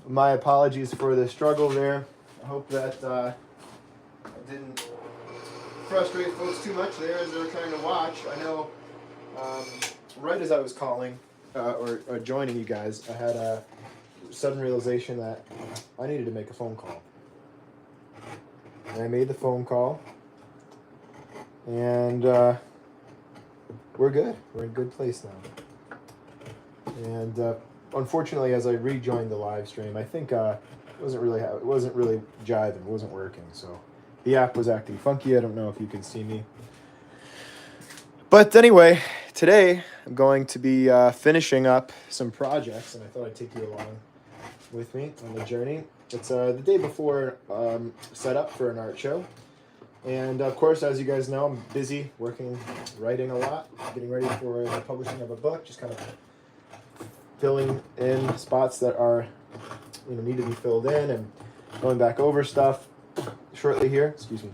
my apologies for the struggle there. I hope that I didn't frustrate folks too much there as they were trying to watch. I know right as I was calling or joining you guys, I had a sudden realization that I needed to make a phone call. And I made the phone call, and we're good. We're in a good place now. And unfortunately, as I rejoined the live stream, I think it wasn't really jiving. It wasn't working. So the app was acting funky. I don't know if you can see me. But anyway, today I'm going to be finishing up some projects, and I thought I'd take you along with me on the journey. It's the day before set up for an art show. And of course, as you guys know, I'm busy working, writing a lot, getting ready for the publishing of a book, just kind of filling in spots that are, need to be filled in, and going back over stuff shortly here. Excuse me.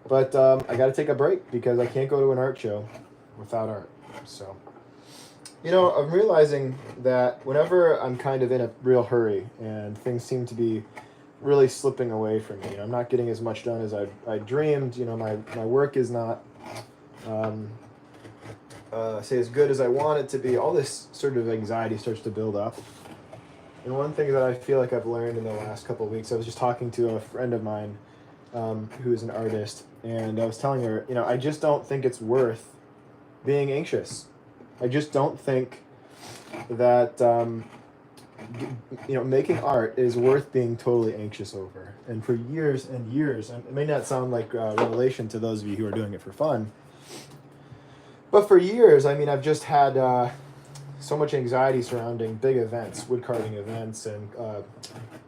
But I got to take a break because I can't go to an art show without art. So, I'm realizing that whenever I'm kind of in a real hurry and things seem to be really slipping away from me, I'm not getting as much done as I dreamed. My work is not say as good as I want it to be. All this sort of anxiety starts to build up. And one thing that I feel like I've learned in the last couple of weeks, I was just talking to a friend of mine who is an artist, and I was telling her, I just don't think it's worth being anxious. I just don't think that making art is worth being totally anxious over. And for years and years, and it may not sound like a revelation to those of you who are doing it for fun, but for years, I've just had so much anxiety surrounding big events, wood carving events, and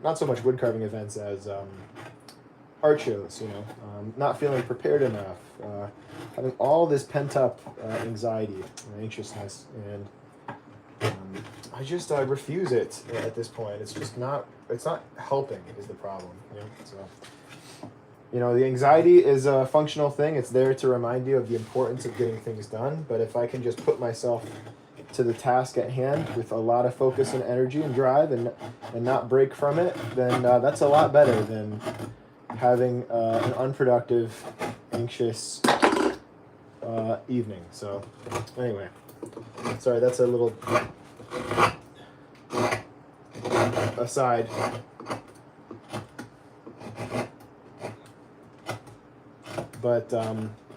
not so much wood carving events as art shows, not feeling prepared enough, having all this pent up anxiety and anxiousness, and I refuse it at this point. It's not helping is the problem, so. The anxiety is a functional thing. It's there to remind you of the importance of getting things done. But if I can just put myself to the task at hand with a lot of focus and energy and drive and not break from it, then that's a lot better than having an unproductive, anxious evening. So anyway, sorry, that's a little aside. But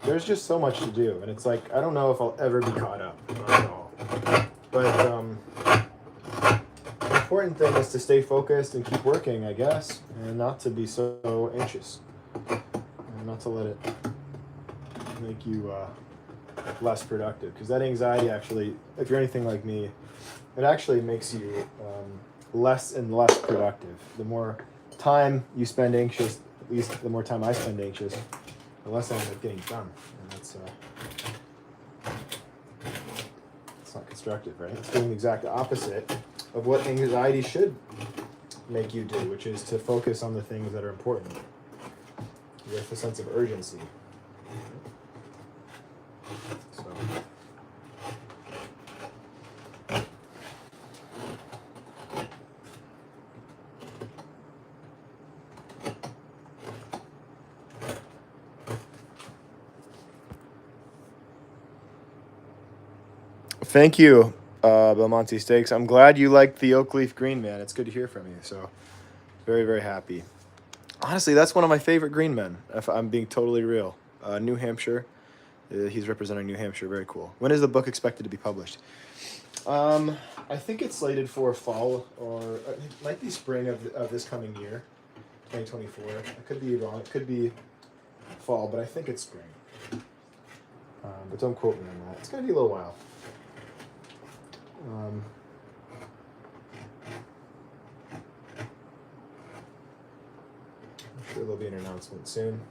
there's just so much to do, and it's like I don't know if I'll ever be caught up at all. But the important thing is to stay focused and keep working, I guess, and not to be so anxious, and not to let it make you less productive. Because that anxiety actually, if you're anything like me, it actually makes you less and less productive. The more time you spend anxious, at least the more time I spend anxious, the less I end up getting done, and that's it's not constructive, right? It's doing the exact opposite of what anxiety should make you do, which is to focus on the things that are important with a sense of urgency. So. Thank you, Belmonte Steaks. I'm glad you liked the oak leaf green, man. It's good to hear from you. So, very, very happy. Honestly, that's one of my favorite green men, if I'm being totally real. New Hampshire. He's representing New Hampshire. Very cool. When is the book expected to be published? I think it's slated for fall, or it might be spring of this coming year, 2024. I could be wrong. It could be fall, but I think it's spring. But don't quote me on that. It's going to be a little while. I'm sure there'll be an announcement soon.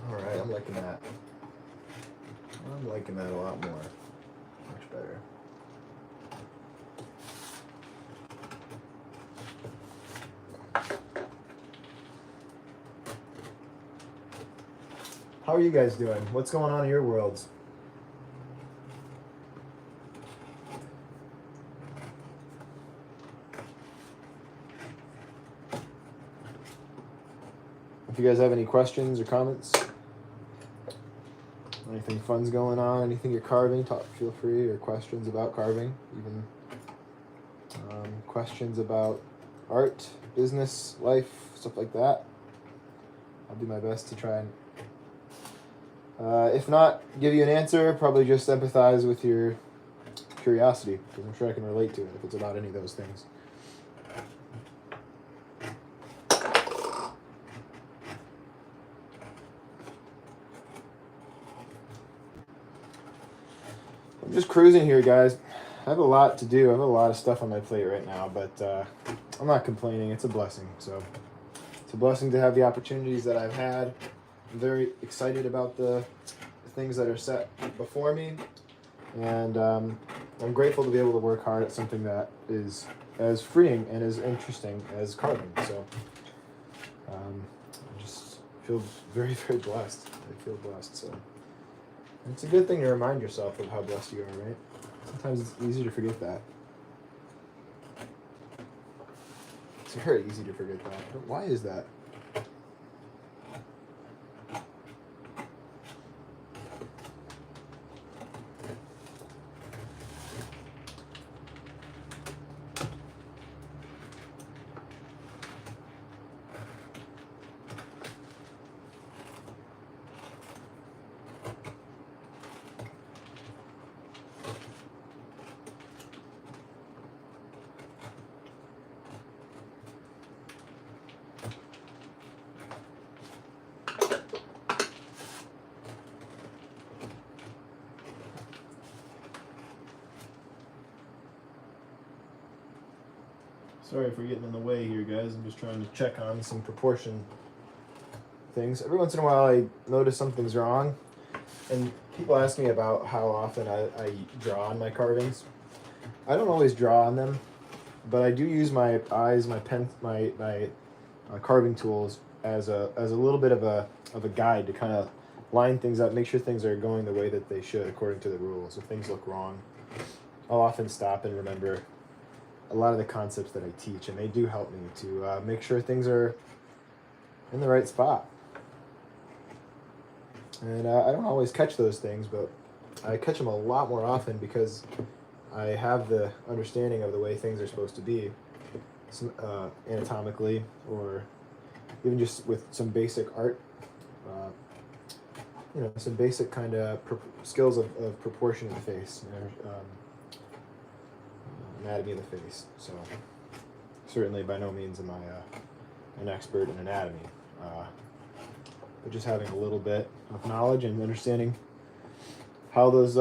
All right, I'm liking that. I'm liking that a lot more. Much better. How are you guys doing? What's going on in your worlds? If you guys have any questions or comments, anything fun's going on, anything you're carving, feel free, or questions about carving, even questions about art, business, life, stuff like that. I'll do my best to try and, if not give you an answer, probably just empathize with your curiosity, because I'm sure I can relate to it if it's about any of those things. I'm just cruising here, guys. I have a lot to do. I have a lot of stuff on my plate right now, but I'm not complaining. It's a blessing. So it's a blessing to have the opportunities that I've had. I'm very excited about the things that are set before me, and I'm grateful to be able to work hard at something that is as freeing and as interesting as carving. So I just feel very, very blessed. I feel blessed. So it's a good thing to remind yourself of how blessed you are, right? Sometimes it's easy to forget that. It's very easy to forget that. But why is that? Sorry for getting in the way here, guys. I'm just trying to check on some proportion things. Every once in a while I notice something's wrong, and people ask me about how often I draw on my carvings. I don't always draw on them, but I do use my eyes, my pen, my carving tools as a little bit of a guide to kind of line things up, make sure things are going the way that they should according to the rules. If things look wrong, I'll often stop and remember a lot of the concepts that I teach, and they do help me to make sure things are in the right spot. And I don't always catch those things, but I catch them a lot more often because I have the understanding of the way things are supposed to be, anatomically, or even just with some basic art, some basic kind of skills of proportion of the face. Anatomy of the face. So certainly by no means am I an expert in anatomy, but just having a little bit of knowledge and understanding how those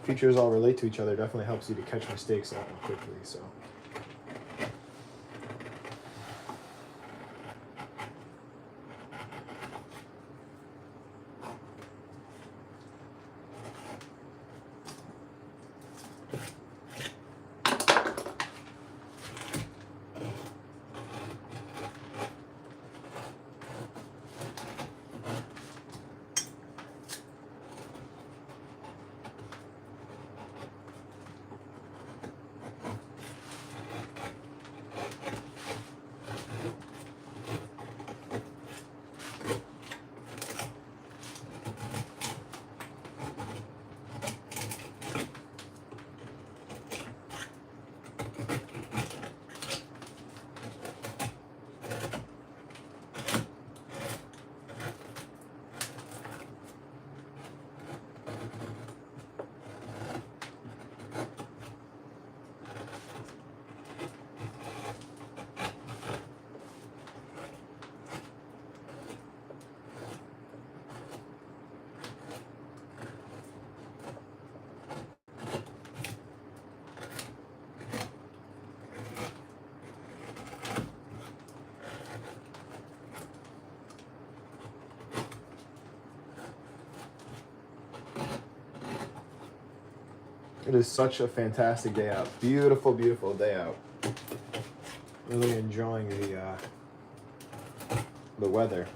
features all relate to each other definitely helps you to catch mistakes a lot more quickly. So It is such a fantastic day out. Beautiful, beautiful day out. Really enjoying the weather.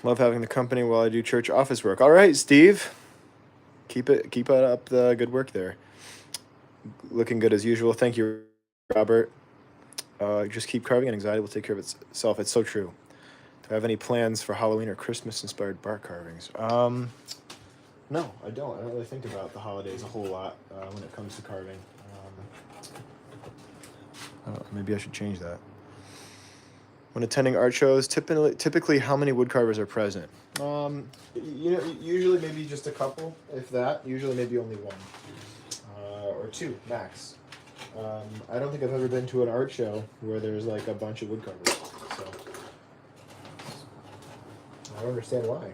Love having the company while I do church office work. All right, Steve. Keep up the good work there. Looking good as usual. Thank you, Robert. Just keep carving and anxiety will take care of itself. It's so true. Do I have any plans for Halloween or Christmas inspired bar carvings? No, I don't. I don't really think about the holidays a whole lot when it comes to carving. Maybe I should change that. When attending art shows, typically how many woodcarvers are present? Usually maybe just a couple, if that. Usually maybe only one or two max. I don't think I've ever been to an art show where there's like a bunch of woodcarvers. So I don't understand why.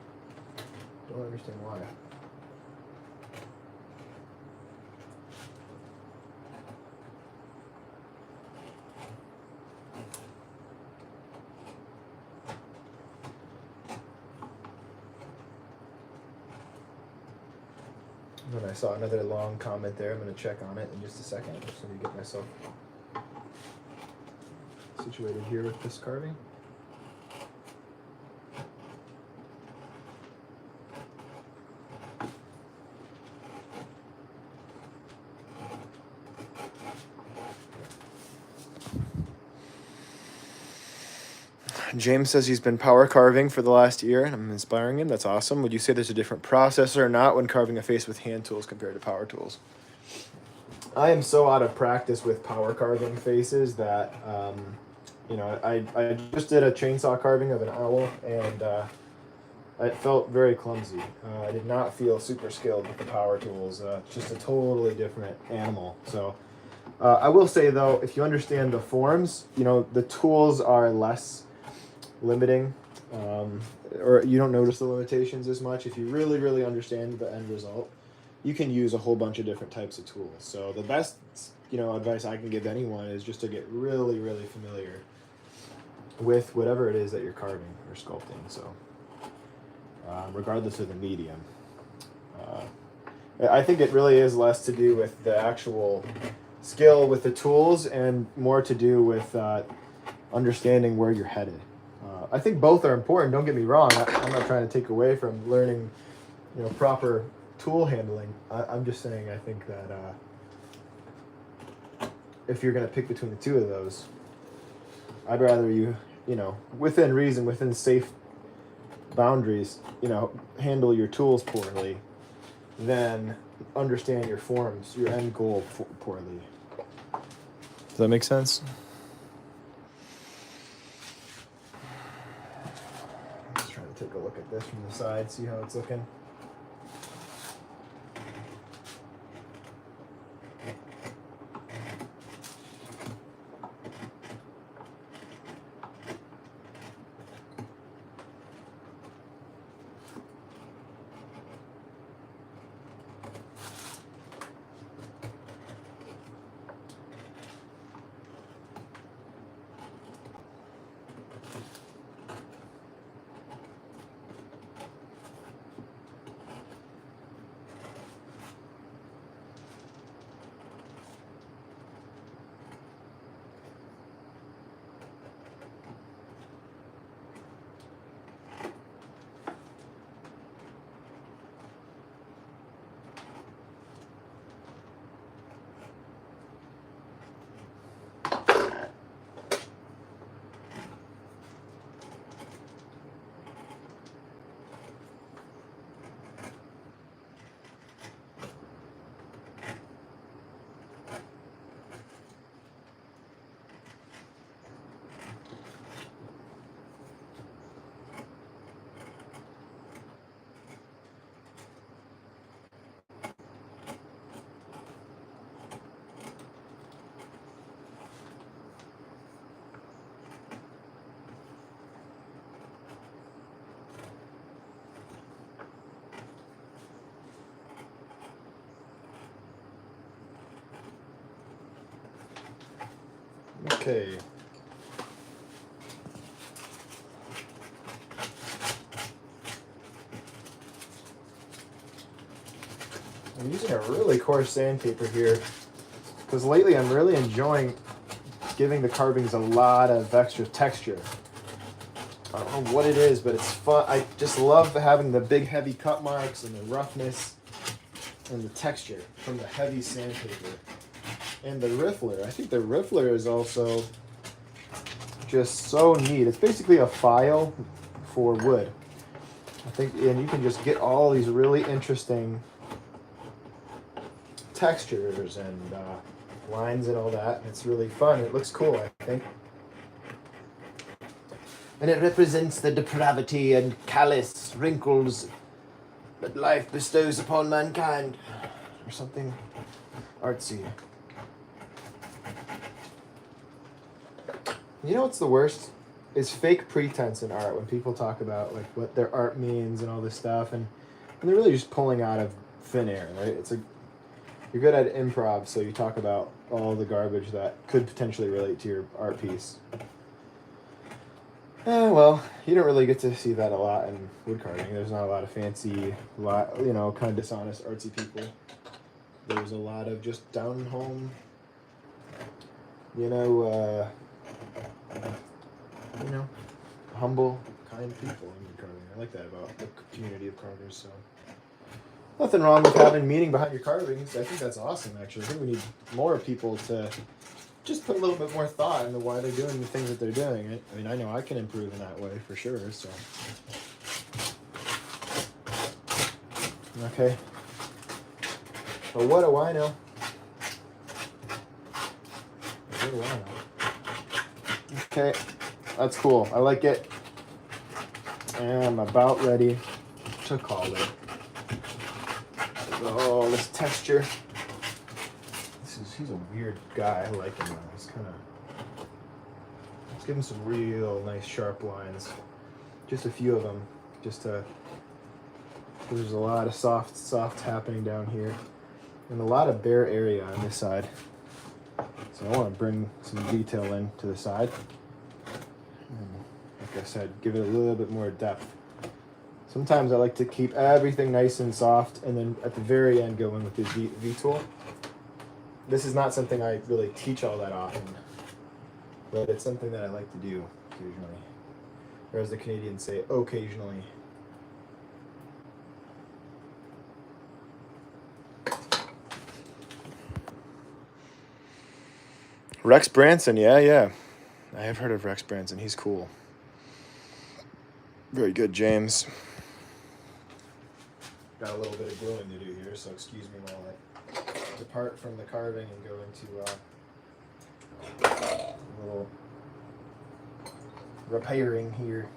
And I saw another long comment there. I'm going to check on it in just a second. Just let me get myself situated here with this carving. James says he's been power carving for the last year, and I'm inspiring him. That's awesome. Would you say there's a different process or not when carving a face with hand tools compared to power tools? I am so out of practice with power carving faces that, I just did a chainsaw carving of an owl, and it felt very clumsy. I did not feel super skilled with the power tools. Just a totally different animal. So I will say, though, if you understand the forms, the tools are less limiting, or you don't notice the limitations as much. If you really, really understand the end result, you can use a whole bunch of different types of tools. So the best, advice I can give anyone is just to get really, really familiar with whatever it is that you're carving or sculpting. So regardless of the medium, I think it really is less to do with the actual skill with the tools and more to do with understanding where you're headed. I think both are important. Don't get me wrong. I'm not trying to take away from learning, proper tool handling. I'm just saying I think that if you're going to pick between the two of those, I'd rather you, within reason, within safe boundaries, handle your tools poorly than understand your forms, your end goal poorly. Does that make sense? Take a look at this from the side, see how it's looking. Okay. I'm using a really coarse sandpaper here because lately I'm really enjoying giving the carvings a lot of extra texture. I don't know what it is, but it's fun. I just love having the big heavy cut marks and the roughness and the texture from the heavy sandpaper. And the riffler. I think the riffler is also just so neat. It's basically a file for wood. I think, and you can just get all these really interesting textures and lines and all that. And it's really fun. It looks cool, I think. And it represents the depravity and callous wrinkles that life bestows upon mankind. Or something artsy. You know what's the worst? Is fake pretense in art when people talk about like what their art means and all this stuff, and they're really just pulling out of thin air, right? It's you're good at improv, so you talk about all the garbage that could potentially relate to your art piece. Well, you don't really get to see that a lot in wood carving. There's not a lot of fancy, kind of dishonest artsy people. There's a lot of just down home, humble, kind people in wood carving. I like that about the community of carvers. So nothing wrong with having meaning behind your carvings. I think that's awesome, actually. I think we need more people to just put a little bit more thought into why they're doing the things that they're doing. I mean, I know I can improve in that way for sure. So okay. But what do I know? What do I know? Okay. That's cool. I like it. And I'm about ready to call it. Oh, this texture. He's a weird guy. I like him though. He's kind of. Let's give him some real nice sharp lines. Just a few of them. There's a lot of soft happening down here. And a lot of bare area on this side. So I want to bring some detail in to the side. Like I said, give it a little bit more depth. Sometimes I like to keep everything nice and soft, and then at the very end go in with the V-tool. This is not something I really teach all that often, but it's something that I like to do occasionally. Or as the Canadians say, occasionally. Rex Branson, yeah. I have heard of Rex Branson. He's cool. Very good, James. Got a little bit of gluing to do here, so excuse me while I depart from the carving and go into a little repairing here.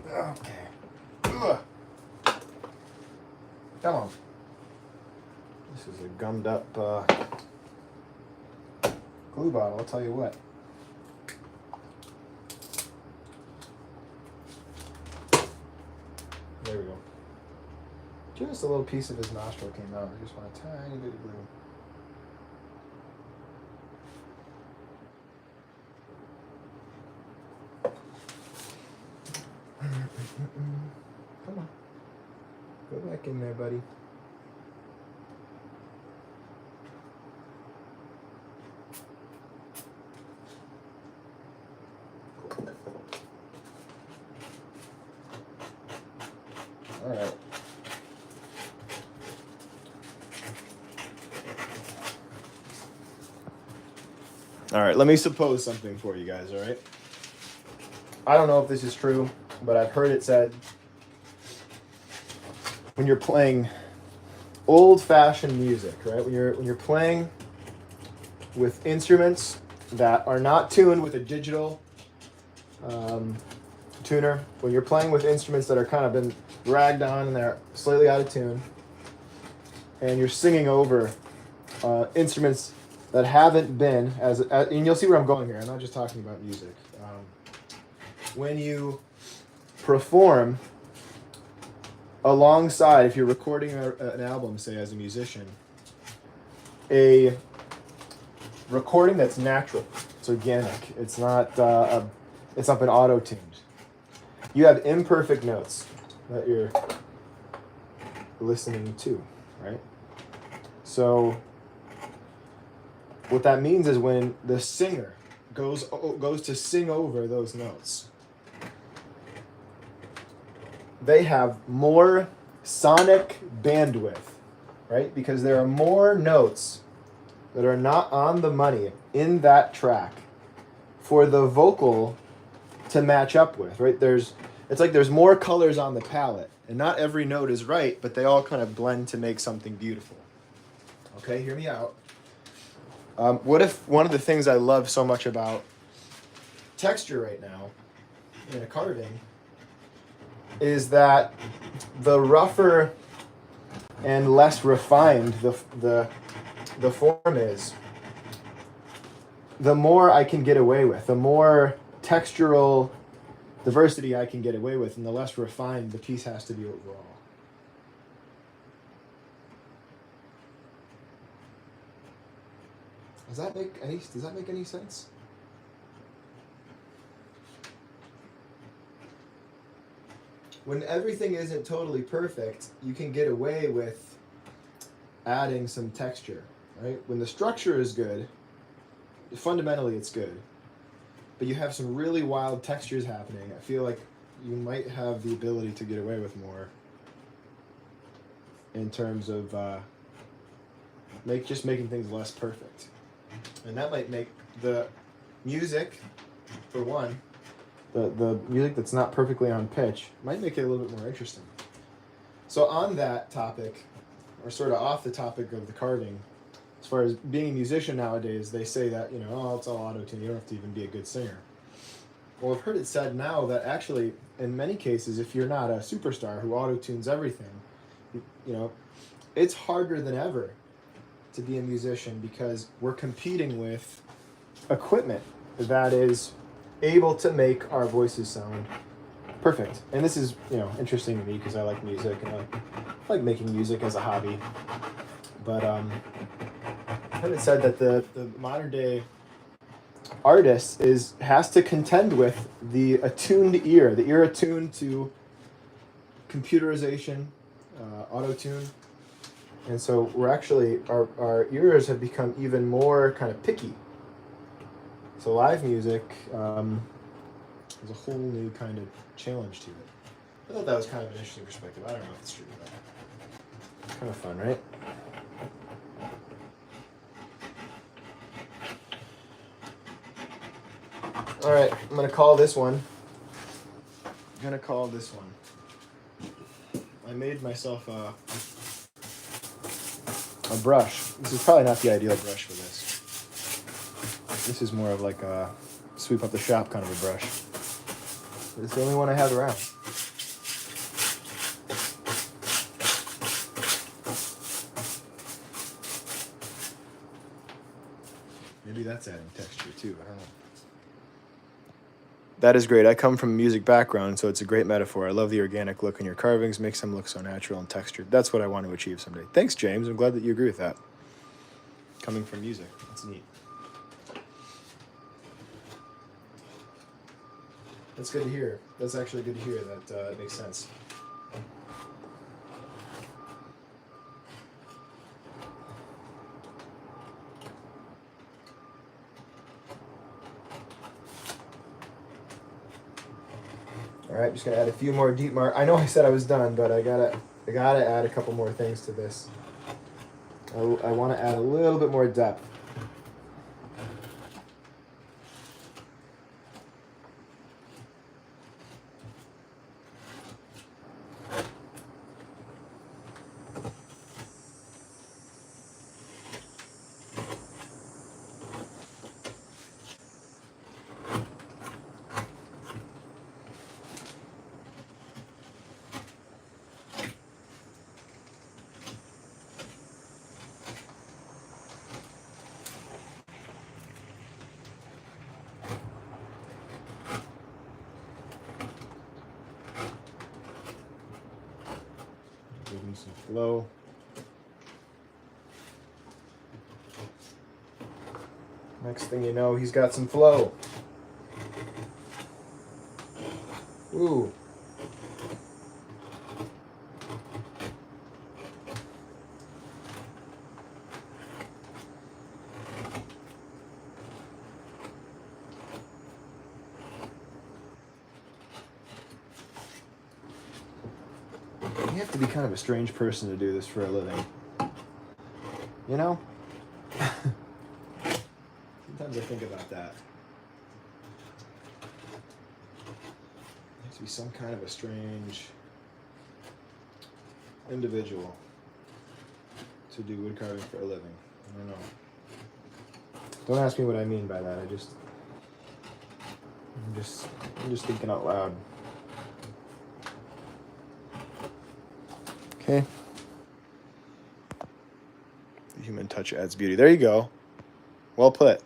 Okay. Ugh. Come on. This is a gummed up glue bottle, I'll tell you what. There we go. Just a little piece of his nostril came out. I just want a tiny bit of glue. Come on. Go back in there, buddy. All right. All right, let me suppose something for you guys, all right? I don't know if this is true, but I've heard it said when you're playing old-fashioned music, right? When you're playing with instruments that are not tuned with a digital tuner, when you're playing with instruments that are kind of been dragged on and they're slightly out of tune, and you're singing over instruments that haven't been and you'll see where I'm going here. I'm not just talking about music. When you perform alongside, if you're recording an album, say as a musician, a recording that's natural. It's organic. It's not been auto-tuned. You have imperfect notes that you're listening to, right? So what that means is when the singer goes to sing over those notes, they have more sonic bandwidth, right? Because there are more notes that are not on the money in that track for the vocal to match up with, right? It's like there's more colors on the palette, and not every note is right, but they all kind of blend to make something beautiful. Okay, hear me out. What if one of the things I love so much about texture right now in a carving is that the rougher and less refined the form is, the more I can get away with, the more textural diversity I can get away with, and the less refined the piece has to be overall. Does that make any sense? When everything isn't totally perfect, you can get away with adding some texture, right? When the structure is good, fundamentally it's good, but you have some really wild textures happening, I feel like you might have the ability to get away with more in terms of making things less perfect. And that might make the music, for one, the music that's not perfectly on pitch, might make it a little bit more interesting. So on that topic, or sort of off the topic of the carving, as far as being a musician nowadays, they say that, it's all auto-tune, you don't have to even be a good singer. Well, I've heard it said now that actually, in many cases, if you're not a superstar who auto-tunes everything, it's harder than ever to be a musician because we're competing with equipment that is able to make our voices sound perfect. And this is, interesting to me because I like music and I like making music as a hobby. But I've heard it said that the modern day artist has to contend with the attuned ear, the ear attuned to computerization, auto-tune. And so we're actually, our ears have become even more kind of picky. So live music is a whole new kind of challenge to it. I thought that was kind of an interesting perspective. I don't know if it's true, but it's kind of fun, right? All right, I'm going to call this one. I made myself a brush. This is probably not the ideal brush for this. This is more of like a sweep up the shop kind of a brush. But it's the only one I have around. Maybe that's adding texture too, I don't know. That is great. I come from a music background, so it's a great metaphor. I love the organic look in your carvings. Makes them look so natural and textured. That's what I want to achieve someday. Thanks, James. I'm glad that you agree with that. Coming from music. That's neat. That's good to hear. That's actually good to hear. That makes sense. All right, just gonna add a few more deep mark. I know I said I was done, but I gotta add a couple more things to this. I want to add a little bit more depth. Give me some flow. Next thing you know, he's got some flow. Ooh. You have to be kind of a strange person to do this for a living. You know? Sometimes I think about that. You have to be some kind of a strange individual to do wood carving for a living. I don't know. Don't ask me what I mean by that. I'm just thinking out loud. Okay. The human touch adds beauty. There you go. Well put.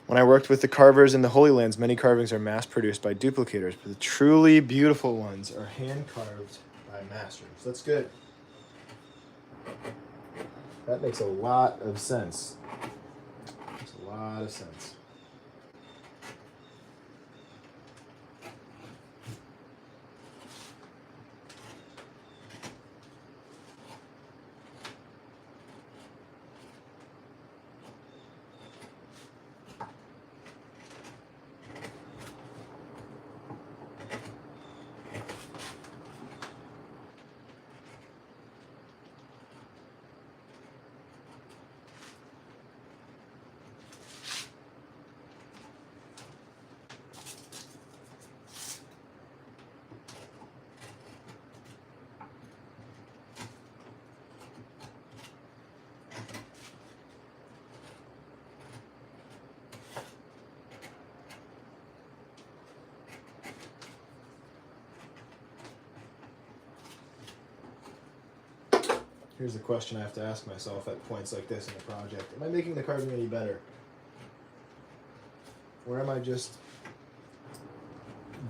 When I worked with the carvers in the Holy Lands, many carvings are mass-produced by duplicators, but the truly beautiful ones are hand-carved by masters. That's good. That makes a lot of sense. Makes a lot of sense. Here's the question I have to ask myself at points like this in the project. Am I making the carving any better? Or am I just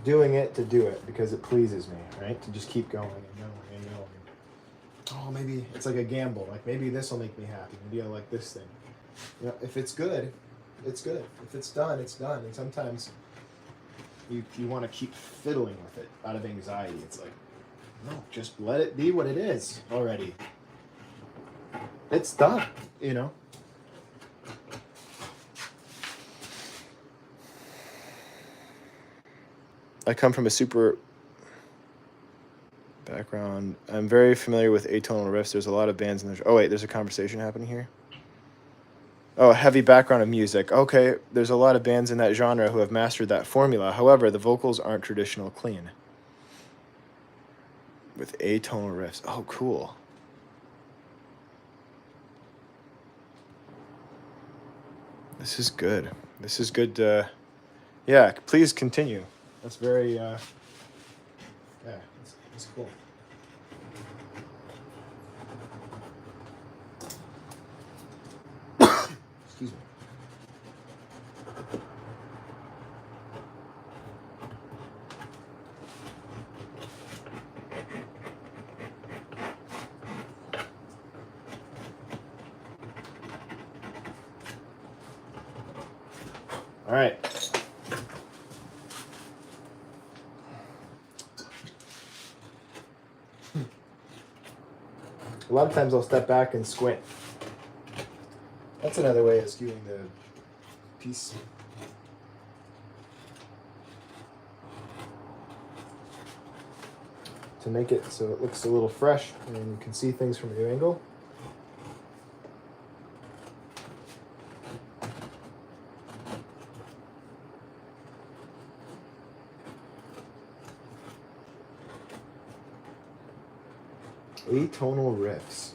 doing it to do it because it pleases me, right? To just keep going and going and going. Oh, maybe it's like a gamble. Like maybe this will make me happy. Maybe I like this thing. You know, if it's good, it's good. If it's done, it's done. And sometimes you want to keep fiddling with it out of anxiety. It's like, no, just let it be what it is already. It's done, you know. I come from a super background. I'm very familiar with atonal riffs. There's a lot of bands in there. Oh wait, there's a conversation happening here. Oh, a heavy background of music. Okay, there's a lot of bands in that genre who have mastered that formula. However, the vocals aren't traditional clean. With atonal riffs. Oh, cool. This is good. This is good. Yeah, please continue. That's very, yeah, it's cool. Excuse me. All right. A lot of times I'll step back and squint. That's another way of skewing the piece. To make it so it looks a little fresh and you can see things from a new angle. Atonal riffs.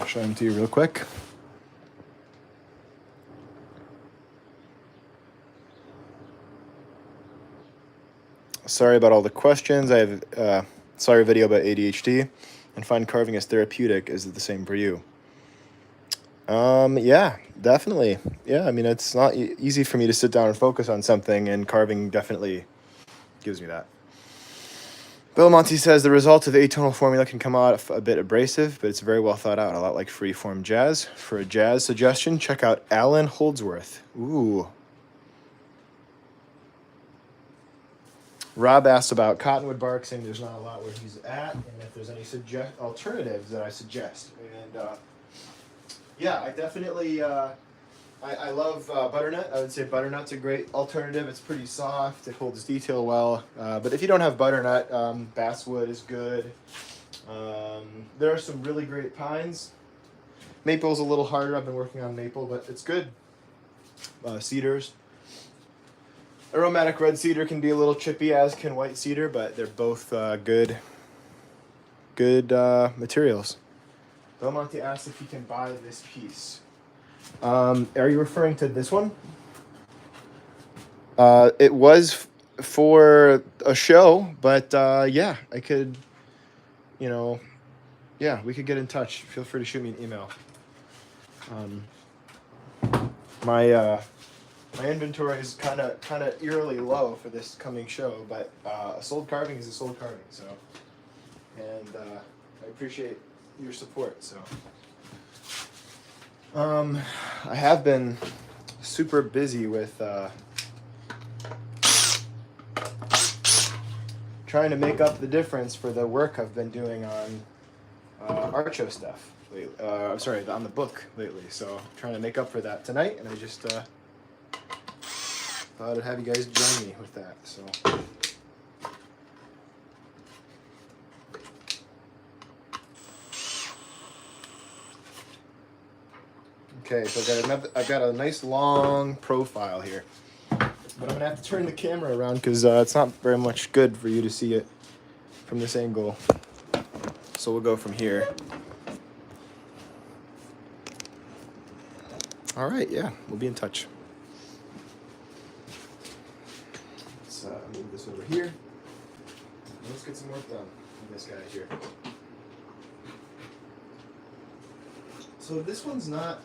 show them to you real quick. Sorry about all the questions. I have sorry video about ADHD and find carving as therapeutic. Is it the same for you? Yeah, definitely. Yeah, I mean, it's not easy for me to sit down and focus on something, and carving definitely gives me that. Bill Monty says the result of the atonal formula can come out a bit abrasive, but it's very well thought out, a lot like freeform jazz. For a jazz suggestion, check out Alan Holdsworth. Ooh. Rob asked about cottonwood bark, saying there's not a lot where he's at, and if there's any alternatives that I suggest. And yeah, I definitely, I love butternut. I would say butternut's a great alternative. It's pretty soft. It holds detail well. But if you don't have butternut, basswood is good. There are some really great pines. Maple's a little harder. I've been working on maple, but it's good. Cedars. Aromatic red cedar can be a little chippy, as can white cedar, but they're both good materials. Belmonte asked if he can buy this piece. Are you referring to this one? It was for a show, but yeah, I could, yeah, we could get in touch. Feel free to shoot me an email. My inventory is kind of eerily low for this coming show, but a sold carving is a sold carving. So, and I appreciate your support. So, I have been super busy with trying to make up the difference for the work I've been doing on art show stuff. I'm sorry, on the book lately. So, trying to make up for that tonight, and I just thought I'd have you guys join me with that. So. Okay, so I've got a nice long profile here, but I'm gonna have to turn the camera around because it's not very much good for you to see it from this angle. So we'll go from here. All right, yeah, we'll be in touch. Let's move this over here. Let's get some work done on this guy here. So this one's not,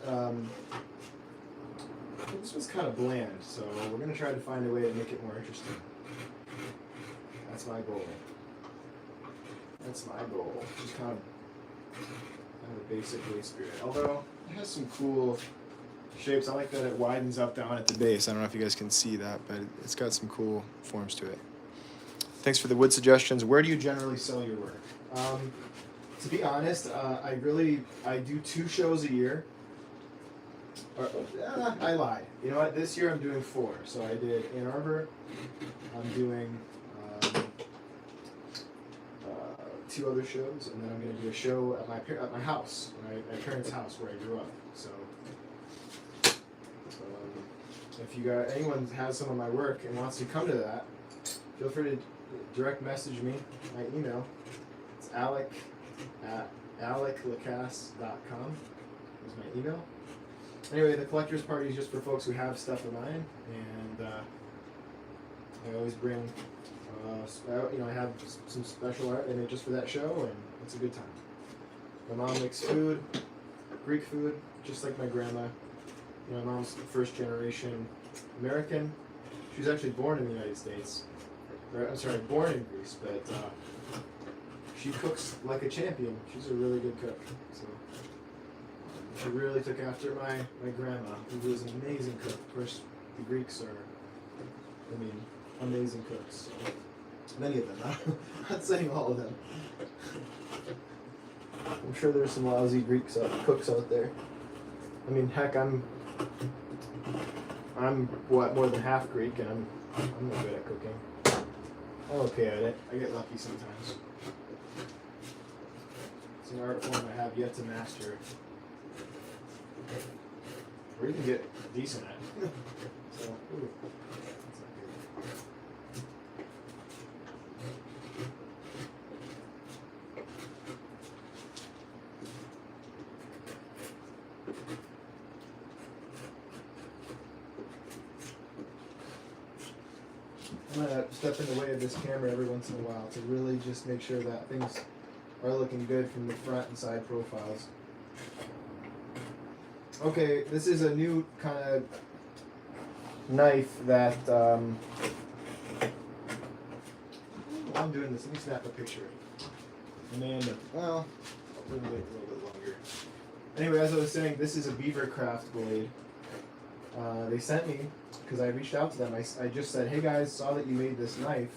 this one's kind of bland, so we're going to try to find a way to make it more interesting. That's my goal. That's my goal. Just kind of a basic base spirit. Although, it has some cool shapes. I like that it widens up down at the base. I don't know if you guys can see that, but it's got some cool forms to it. Thanks for the wood suggestions. Where do you generally sell your work? To be honest, I do 2 shows a year. I lied. You know what? This year I'm doing 4. So I did Ann Arbor. I'm doing 2 other shows, and then I'm going to do a show at my house, my parents' house where I grew up. So if anyone has some of my work and wants to come to that, feel free to direct message me. My email. It's Alec at aleclacasse.com is my email. Anyway, the collector's party is just for folks who have stuff of mine, and I always bring, I have some special art I made just for that show, and it's a good time. My mom makes food, Greek food, just like my grandma. My mom's first generation American. She was actually born in the United States. Born in Greece, but she cooks like a champion. She's a really good cook. So she really took after my grandma, who was an amazing cook. Of course, the Greeks are, amazing cooks. Many of them. I'm not saying all of them. I'm sure there's some lousy cooks out there. Heck, I'm more than half Greek, and I'm not good at cooking. I'm okay at it. I get lucky sometimes. It's an art form I have yet to master, or even get decent at. So, ooh, that's not good. I'm gonna step in the way of this camera every once in a while to really just make sure that things are looking good from the front and side profiles. Okay, this is a new kind of knife that while I'm doing this, let me snap a picture. Amanda, well, I'll wait a little bit longer. Anyway, as I was saying, this is a Beavercraft blade. They sent me, because I reached out to them, I just said, hey guys, saw that you made this knife.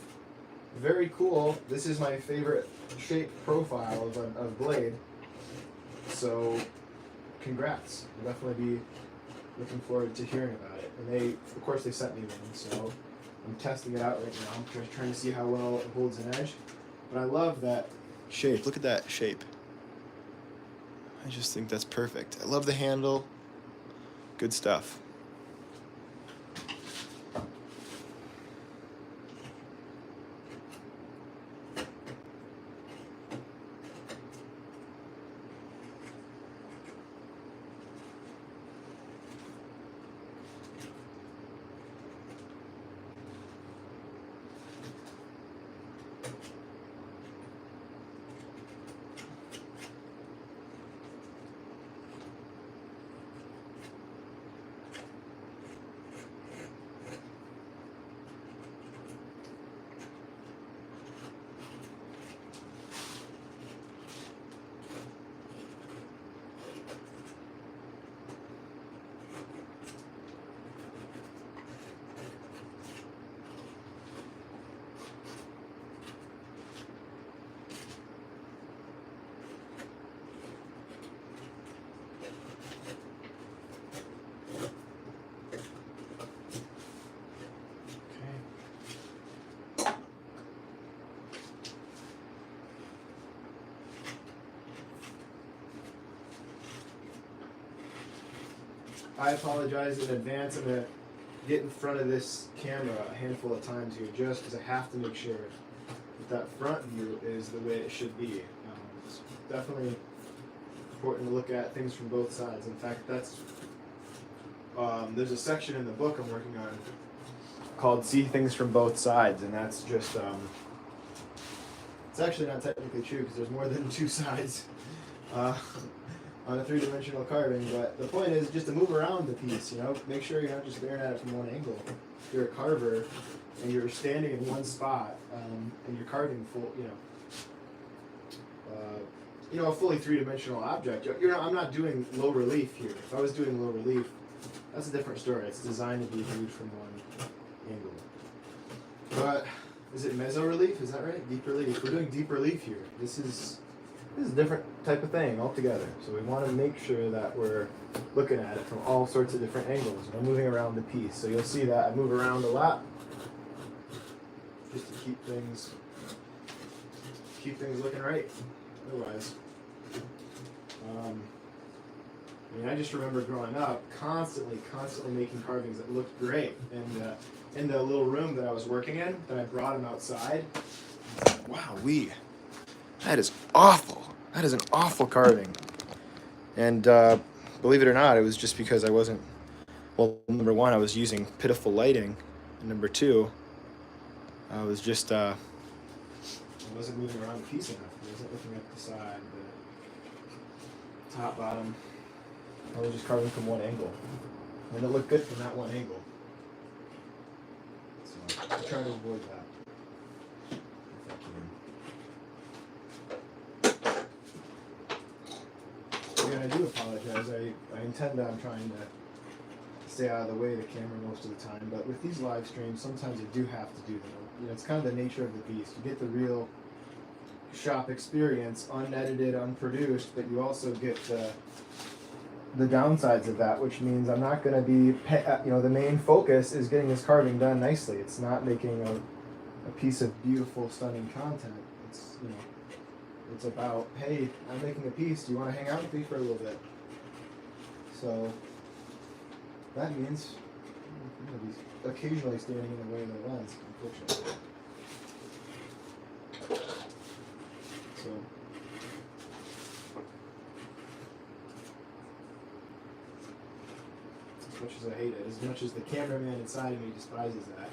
Very cool. This is my favorite shape profile of a blade. So, congrats. I'll definitely be looking forward to hearing about it. And they, of course, they sent me one, so I'm testing it out right now. I'm just trying to see how well it holds an edge. But I love that shape. Look at that shape. I just think that's perfect. I love the handle. Good stuff. I apologize in advance. I'm going to get in front of this camera a handful of times here just because I have to make sure that front view is the way it should be. It's definitely important to look at things from both sides. In fact, that's there's a section in the book I'm working on called See Things from Both Sides, and that's just it's actually not technically true because there's more than two sides on a three-dimensional carving, but the point is just to move around the piece, you know, make sure you're not just staring at it from one angle. If you're a carver and you're standing in one spot and you're carving full, a fully three-dimensional object. I'm not doing low relief here. If I was doing low relief, that's a different story. It's designed to be viewed from one angle. But is it meso relief? Is that right? Deep relief. We're doing deep relief here. This is a different type of thing altogether. So we want to make sure that we're looking at it from all sorts of different angles. We're moving around the piece. So you'll see that I move around a lot just to keep things looking right. Otherwise, I just remember growing up constantly making carvings that looked great. And in the little room that I was working in, that I brought them outside, wow, that is awful. That is an awful carving. And believe it or not, it was just because I wasn't, well, number one, I was using pitiful lighting. And number two, I was just, I wasn't moving around the piece enough. I wasn't looking at the side, the top, bottom. I was just carving from one angle. And it looked good from that one angle. So I'm trying to avoid that. Again, I do apologize. I intend on trying to stay out of the way of the camera most of the time, but with these live streams, sometimes you do have to do that. It's kind of the nature of the beast. You get the real shop experience, unedited, unproduced, but you also get the downsides of that, which means I'm not going to be, the main focus is getting this carving done nicely. It's not making a piece of beautiful, stunning content. It's about, hey, I'm making a piece. Do you want to hang out with me for a little bit? So that means I'm going to be occasionally standing in the way of the lens, unfortunately. So as much as I hate it, as much as the cameraman inside of me despises that,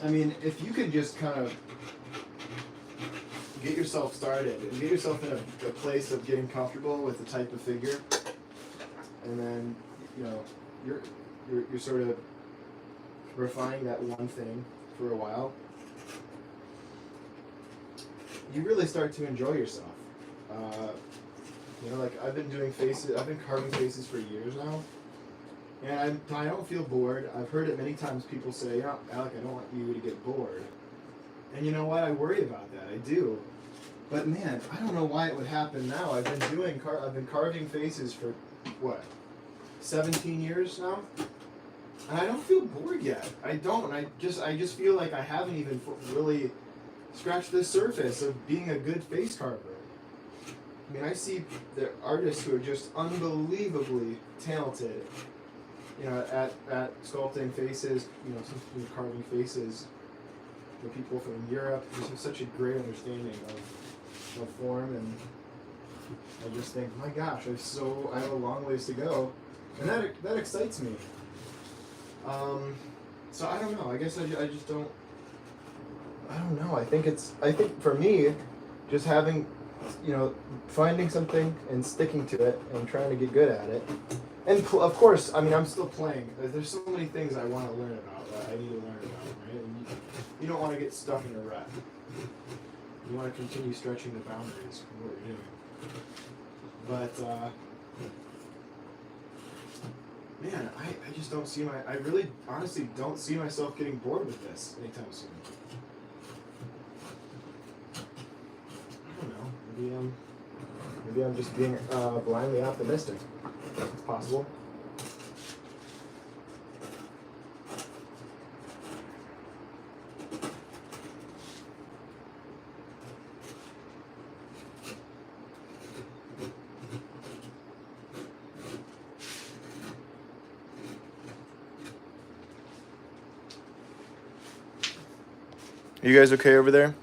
I mean, if you could just kind of get yourself started and get yourself in a place of getting comfortable with the type of figure, and then, you know, you're sort of refining that one thing for a while, you really start to enjoy yourself. You know, like I've been carving faces for years now, and I don't feel bored. I've heard it many times. People say, "Yeah, Alec, I don't want you to get bored." And you know what? I worry about that. I do. But man, I don't know why it would happen now. I've been carving faces for what, 17 years now, and I don't feel bored yet. I don't. I just feel like I haven't even really scratched the surface of being a good face carver. I mean, I see the artists who are just unbelievably talented, you know, at sculpting faces, you know, carving faces. The people from Europe just have such a great understanding of form, and I just think, my gosh, I have a long ways to go, and that excites me. So I don't know. I guess I just don't. I don't know. I think for me, just having, you know, finding something and sticking to it and trying to get good at it. And of course, I mean, I'm still playing. There's so many things I want to learn about that I need to learn about, right? And you don't want to get stuck in a rut. You want to continue stretching the boundaries of what you're doing. But, man, I just don't see I really honestly don't see myself getting bored with this anytime soon. I don't know. Maybe I'm just being blindly optimistic. It's possible. You guys okay over there?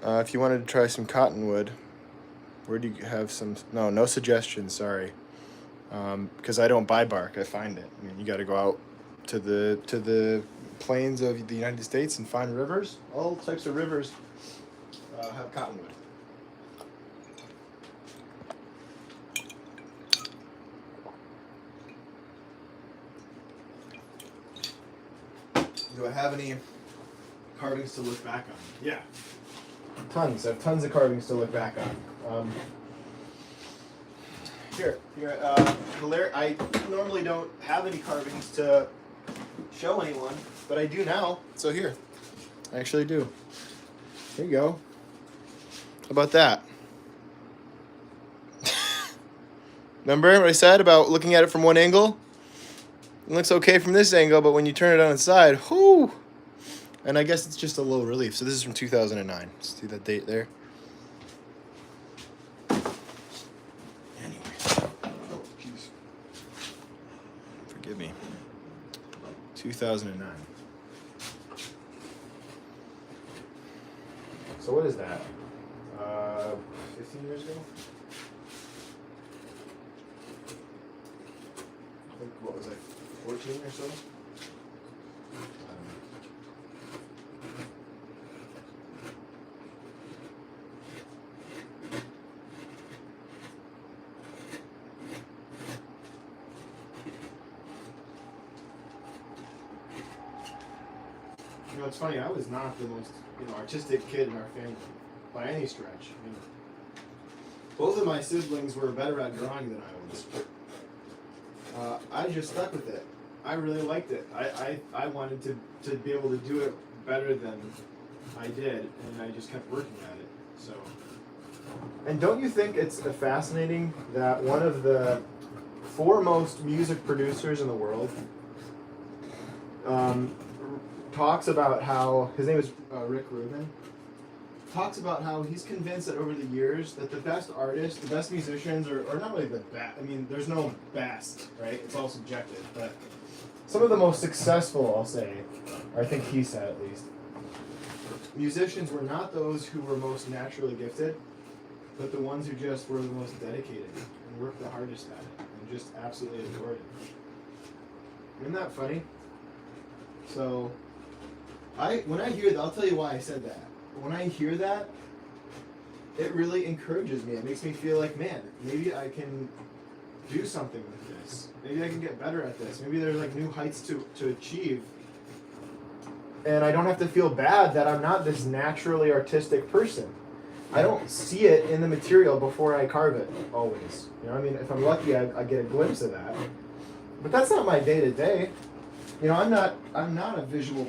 If you wanted to try some cottonwood, where do you have some? No suggestions. Sorry, because I don't buy bark. I find it. I mean, you got to go out to the plains of the United States and find rivers. All types of rivers have cottonwood. Do I have any carvings to look back on? Yeah. Tons. I have tons of carvings to look back on. Here. I normally don't have any carvings to show anyone, but I do now. So here. I actually do. Here you go. How about that? Remember what I said about looking at it from one angle? It looks okay from this angle, but when you turn it on its side, whoo! And I guess it's just a low relief. So this is from 2009. See that date there? Anyway. Oh, jeez. Forgive me. 2009. So what is that? 15 years ago? I think, what was I, 14 or so? You know, it's funny, I was not the most, artistic kid in our family, by any stretch. I mean, both of my siblings were better at drawing than I was. I just stuck with it. I really liked it. I wanted to be able to do it better than I did, and I just kept working at it. So. And don't you think it's fascinating that one of the foremost music producers in the world talks about how, his name is Rick Rubin, talks about how he's convinced that over the years that the best artists, the best musicians, or not really the best, I mean, there's no best, right? It's all subjective, but some of the most successful, I'll say, or I think he said at least, musicians were not those who were most naturally gifted, but the ones who just were the most dedicated and worked the hardest at it and just absolutely adored it. Isn't that funny? So when I hear that, I'll tell you why I said that. When I hear that, it really encourages me. It makes me feel like, man, maybe I can do something with this. Maybe I can get better at this. Maybe there's like new heights to achieve. And I don't have to feel bad that I'm not this naturally artistic person. I don't see it in the material before I carve it, always. You know, I mean, if I'm lucky, I get a glimpse of that. But that's not my day-to-day. You know, I'm not a visual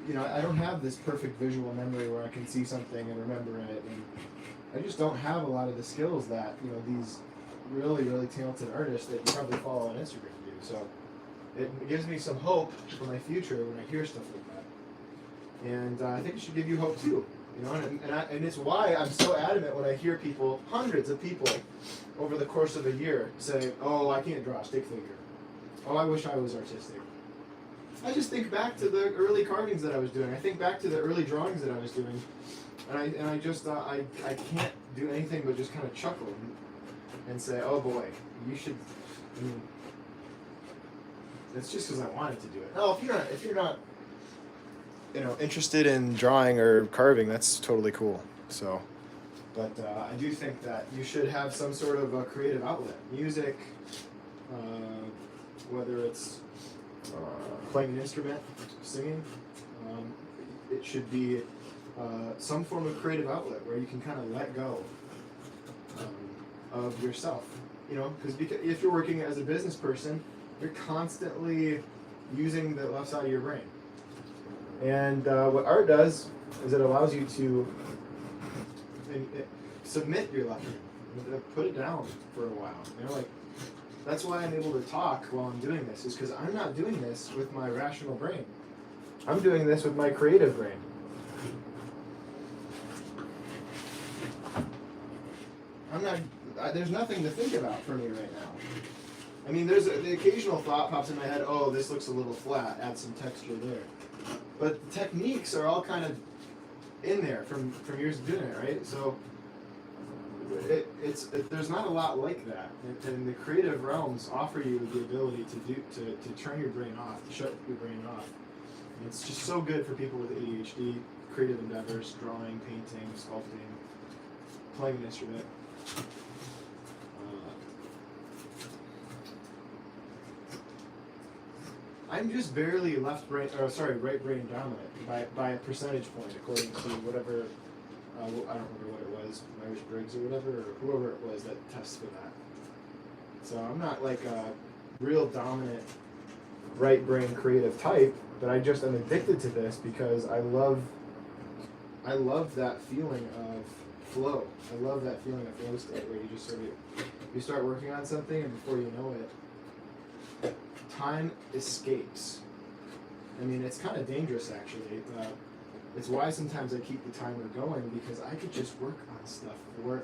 you know, I don't have this perfect visual memory where I can see something and remember it. And I just don't have a lot of the skills that, you know, these really, really talented artists that you probably follow on Instagram do. So it gives me some hope for my future when I hear stuff like that. And I think it should give you hope too. You know, and it's why I'm so adamant when I hear people, hundreds of people, over the course of a year say, "Oh, I can't draw a stick figure. Oh, I wish I was artistic." I just think back to the early carvings that I was doing. I think back to the early drawings that I was doing, and I just I can't do anything but just kind of chuckle and say, "Oh boy, you should." I mean, it's just because I wanted to do it. No, if you're not you know, interested in drawing or carving, that's totally cool. So, but I do think that you should have some sort of a creative outlet. Music, whether it's playing an instrument, singing, it should be some form of creative outlet where you can kind of let go of yourself. You know, because if you're working as a business person, you're constantly using the left side of your brain. And what art does is it allows you to submit your left brain, put it down for a while. You know, like that's why I'm able to talk while I'm doing this, is because I'm not doing this with my rational brain. I'm doing this with my creative brain. There's nothing to think about for me right now. I mean, there's the occasional thought pops in my head, oh, this looks a little flat, add some texture there. But the techniques are all kind of in there from years of doing it, right? So there's not a lot like that. And the creative realms offer you the ability to turn your brain off, to shut your brain off. And it's just so good for people with ADHD, creative endeavors, drawing, painting, sculpting, playing an instrument. I'm just barely right brain dominant by a percentage point, according to whatever, I don't remember what it was, Myers-Briggs or whatever, or whoever it was that tests for that. So I'm not like a real dominant right brain creative type, but I just am addicted to this because I love that feeling of flow. I love that feeling of flow state where you just you start working on something and before you know it, time escapes. I mean, it's kind of dangerous actually. It's why sometimes I keep the timer going, because I could just work on stuff for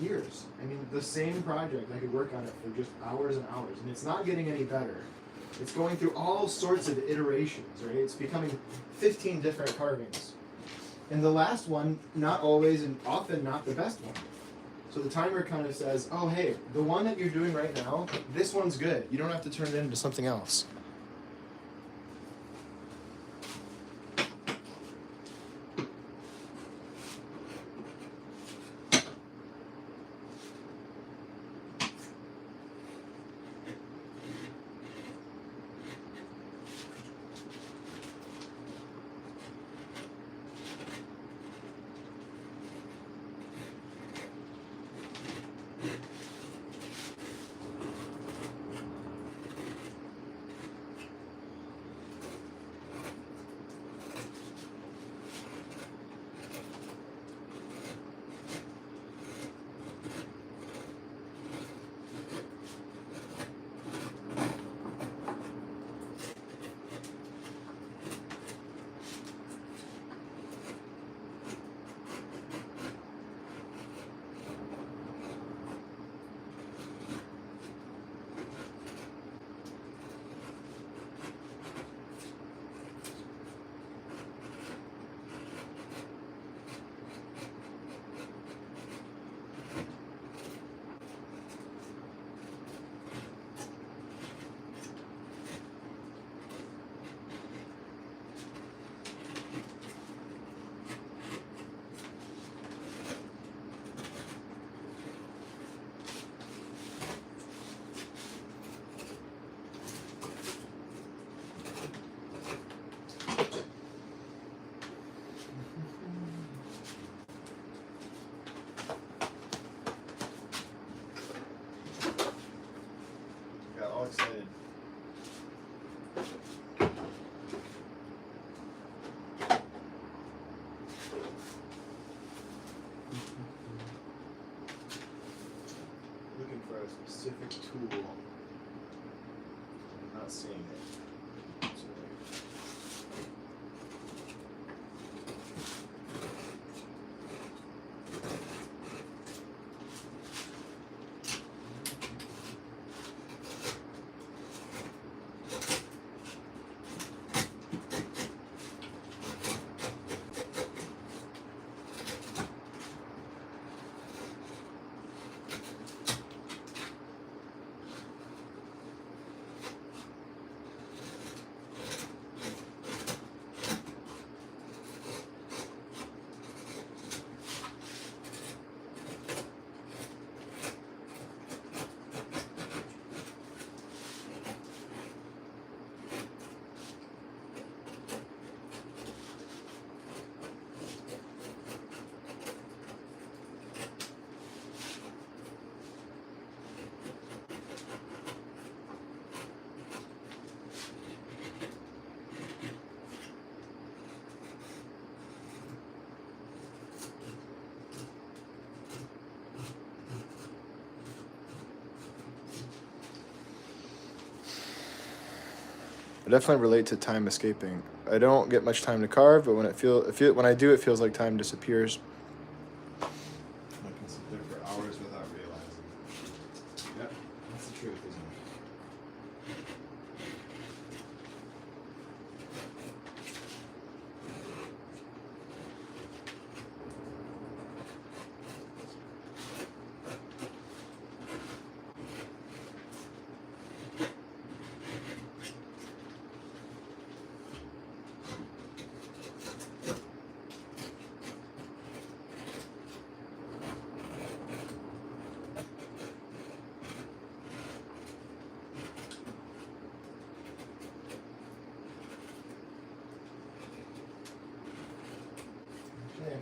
years. I mean, the same project, I could work on it for just hours and hours, and it's not getting any better. It's going through all sorts of iterations, right? It's becoming 15 different carvings. And the last one, not always and often not the best one. So the timer kind of says, oh, hey, the one that you're doing right now, this one's good. You don't have to turn it into something else. I definitely relate to time escaping. I don't get much time to carve, but when when I do, it feels like time disappears. I can sit there for hours without realizing. Yep, that's the truth, isn't it? Okay.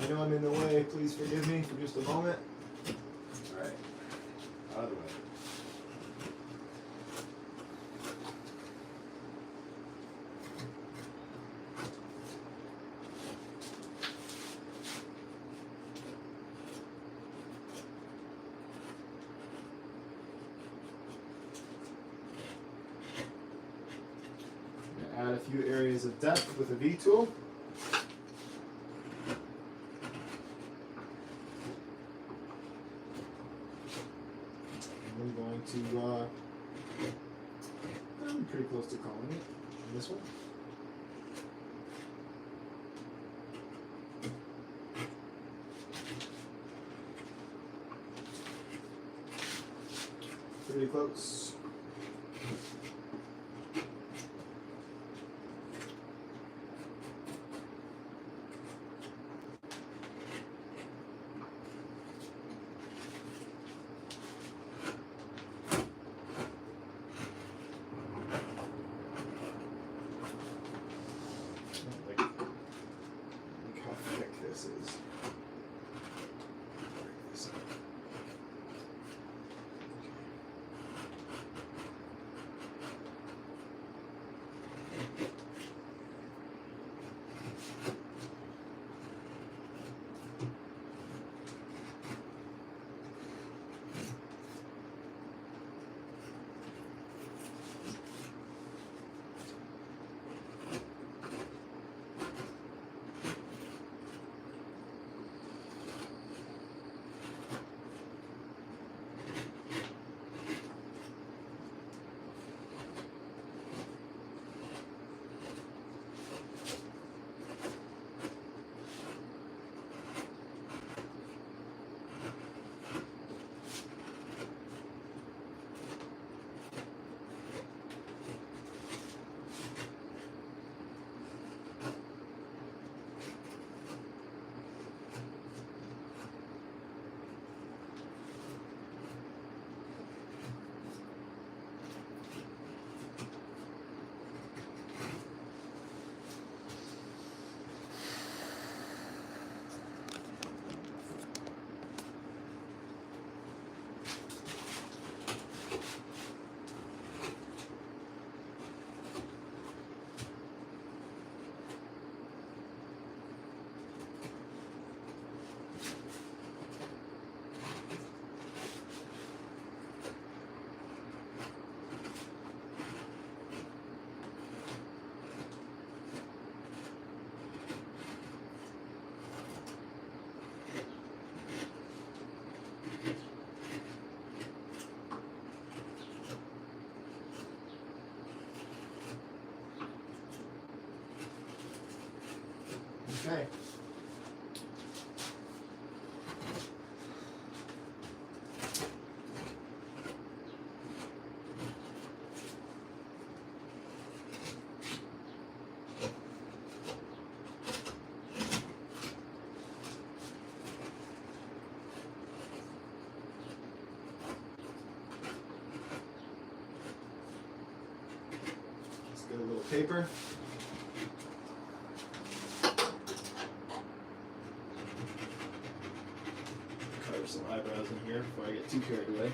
I know I'm in the way. Please forgive me for just a moment. All right, out of the way. I'm gonna add a few areas of depth with a V tool. I'm going to, I'm pretty close to calling it on this one. Pretty close. Like how thick this is. Break this up. Okay. Let's get a little paper. some eyebrows in here before I get too carried away.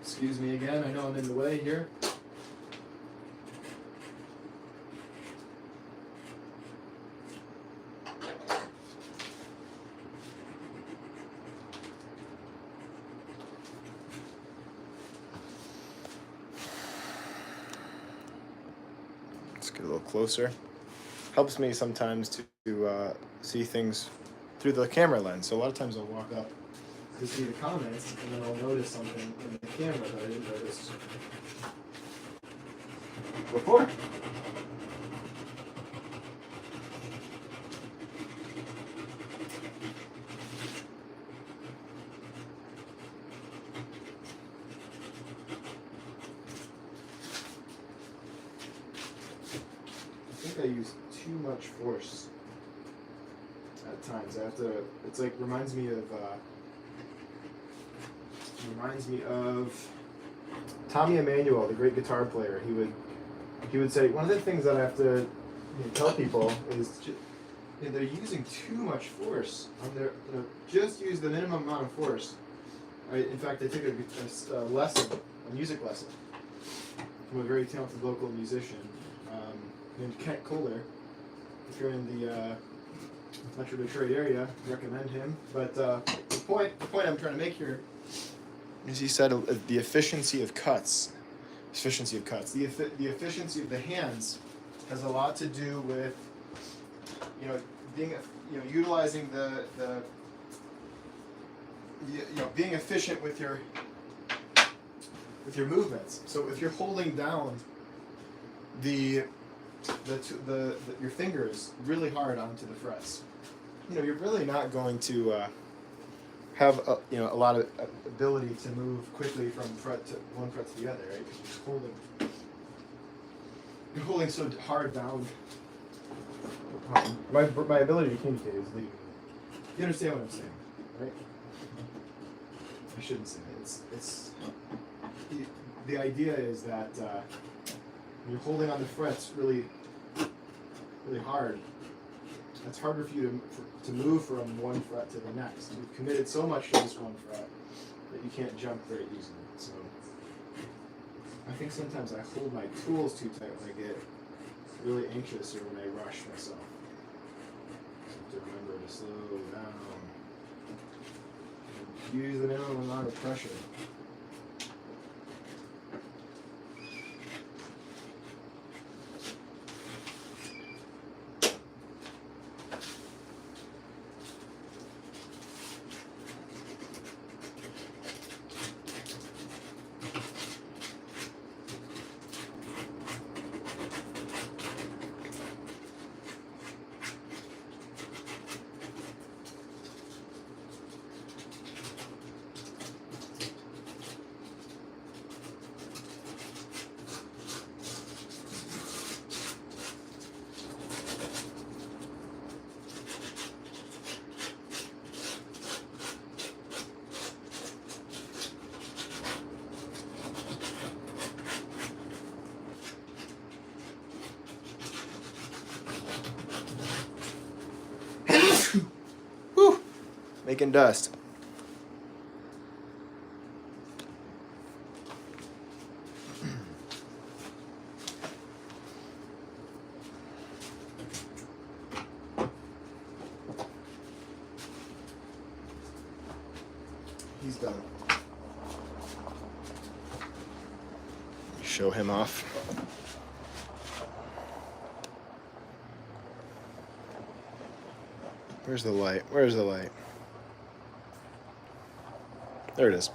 Excuse me again, I know I'm in the way here. Let's get a little closer. Helps me sometimes to see things through the camera lens. So a lot of times I'll walk up to see the comments, and then I'll notice something in the camera that I didn't notice before. I think I use too much force at times. I have to. It's like reminds me of Tommy Emmanuel, the great guitar player. He would say one of the things that I have to tell people is they're using too much force on their. Just use the minimum amount of force. In fact, I took a lesson, a music lesson, from a very talented local musician named Kent Kohler. If you're in the Metro Detroit area, recommend him. But the point I'm trying to make here is he said the efficiency of cuts. The efficiency of the hands has a lot to do with being utilizing being efficient with your movements. So if you're holding down your fingers really hard onto the frets, you're really not going to have a lot of ability to move quickly from one fret to the other, right? Because you're holding so hard down. My ability to communicate is leaving. You understand what I'm saying, right? I shouldn't say it. It's the idea is that when you're holding on the frets really hard, it's harder for you to move from one fret to the next. You've committed so much to this one fret that you can't jump very easily. So I think sometimes I hold my tools too tight when I get really anxious or when I rush myself. So I have to remember to slow down. Use the minimum amount of pressure. making dust. He's done. Show him off. Where's the light? Where's the light? There it is.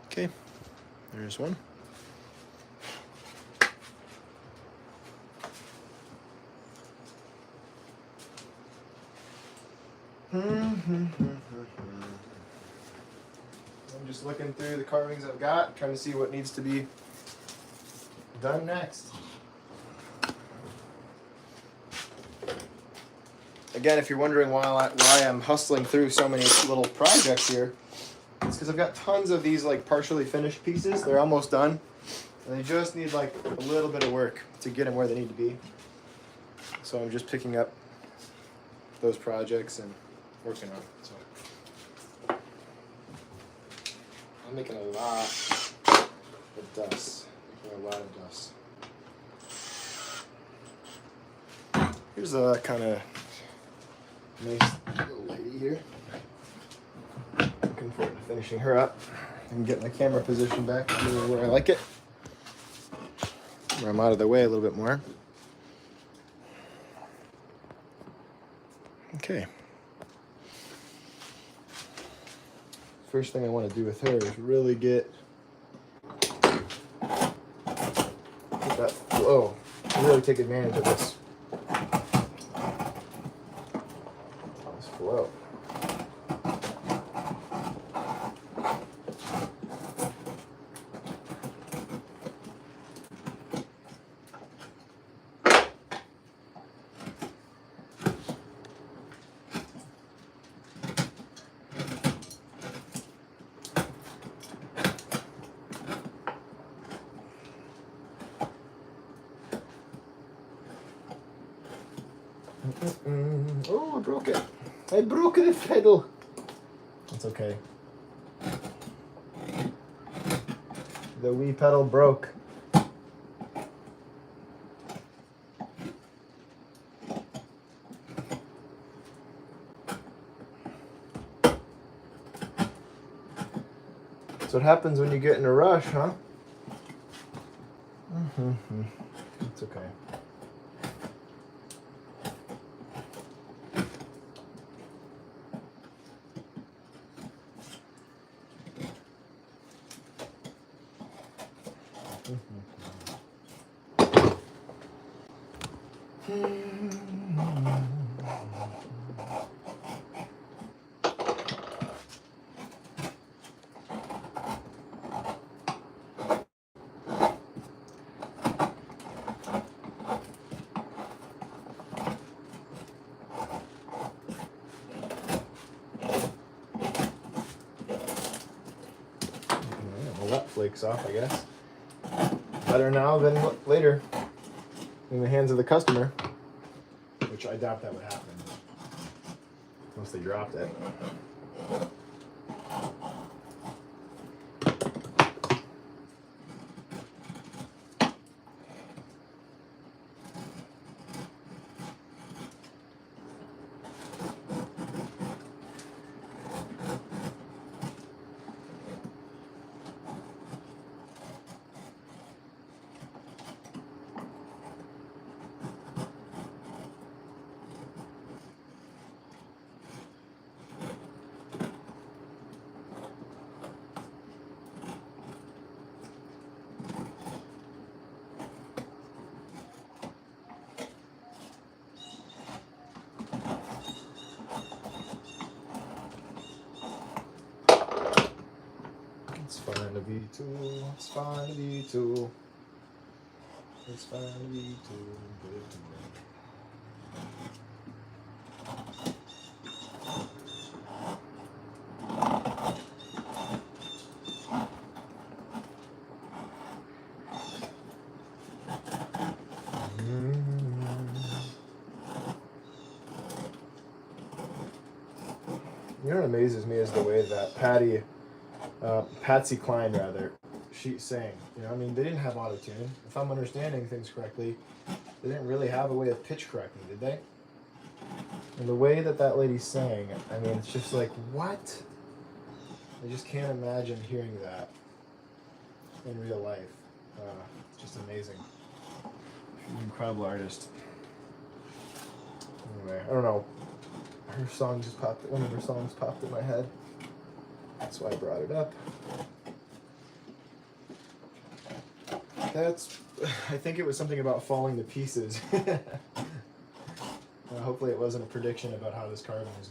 Okay, there's one. I'm just looking through the carvings I've got, trying to see what needs to be done next. Again, if you're wondering why I'm hustling through so many little projects here, it's because I've got tons of these like partially finished pieces. They're almost done, and they just need like a little bit of work to get them where they need to be. So I'm just picking up those projects and working on it. So I'm making a lot of dust. Making a lot of dust. Here's a kind of nice little lady here. Looking forward to finishing her up and get my camera position back where I like it. Where I'm out of the way a little bit more. Okay. First thing I want to do with her is really get that flow. Really take advantage of this flow. Oh, I broke it. I broke the pedal. That's okay. The wee pedal broke. That's what happens when you get in a rush, huh? It's okay. Well, that flakes off, I guess. Better now than later in the hands of the customer, which I doubt that would happen once they dropped it. It's fine to be two. It's fine to be two. It's fine to be two. You know what amazes me is the way that Patsy Cline rather, she sang. You know, I mean, they didn't have auto-tune. If I'm understanding things correctly, they didn't really have a way of pitch correcting, did they? And the way that that lady sang, I mean, it's just like, what? I just can't imagine hearing that in real life. It's just amazing. She's an incredible artist. Anyway, I don't know. Her song just popped. One of her songs popped in my head. That's why I brought it up. I think it was something about falling to pieces. Hopefully it wasn't a prediction about how this carving is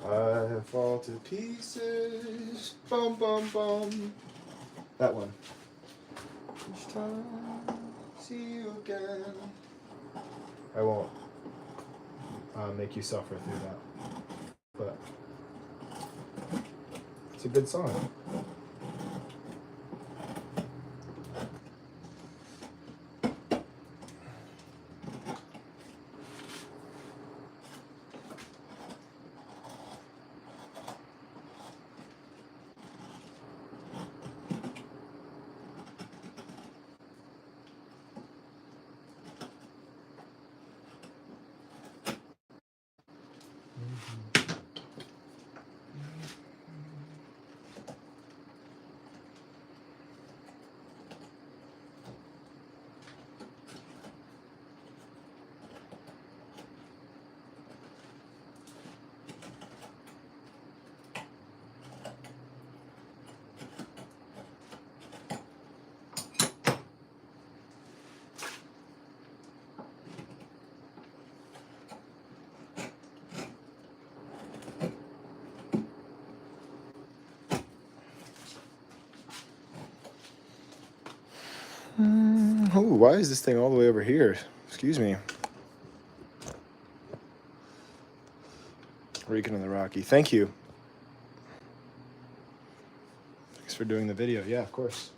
going. I fall to pieces, bum bum bum. That one. Each time I see you again. I won't make you suffer through that, but it's a good song. Oh, why is this thing all the way over here? Excuse me. Raking in the Rocky. Thank you. Thanks for doing the video. Yeah, of course.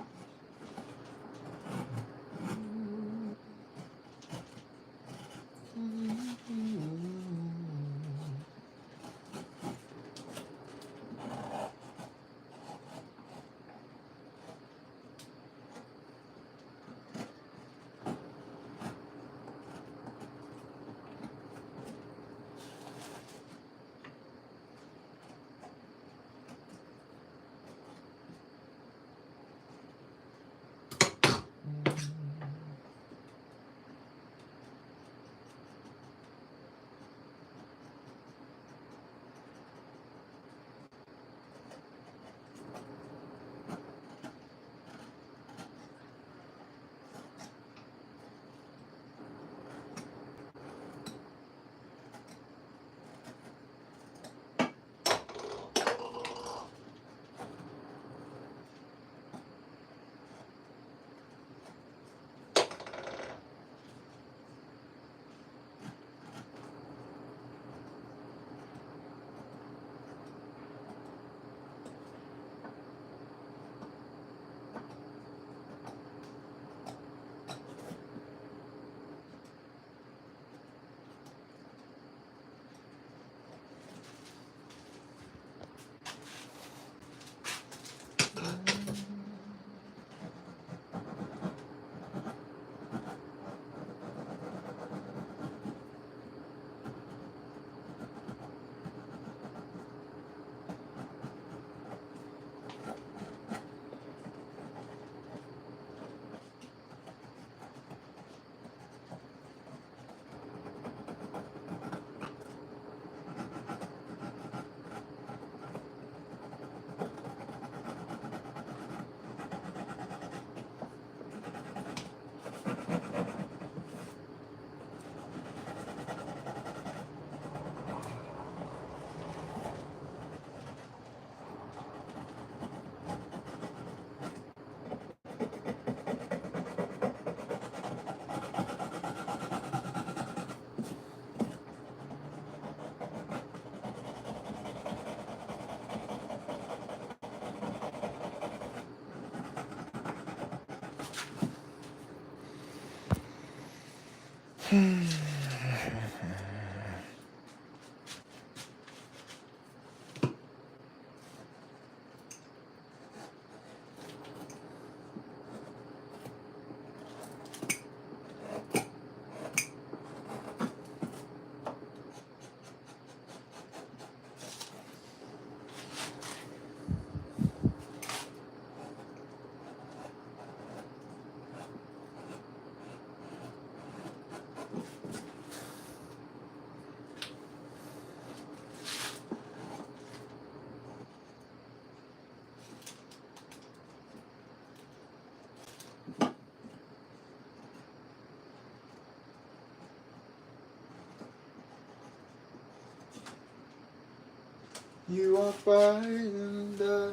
You walk by and I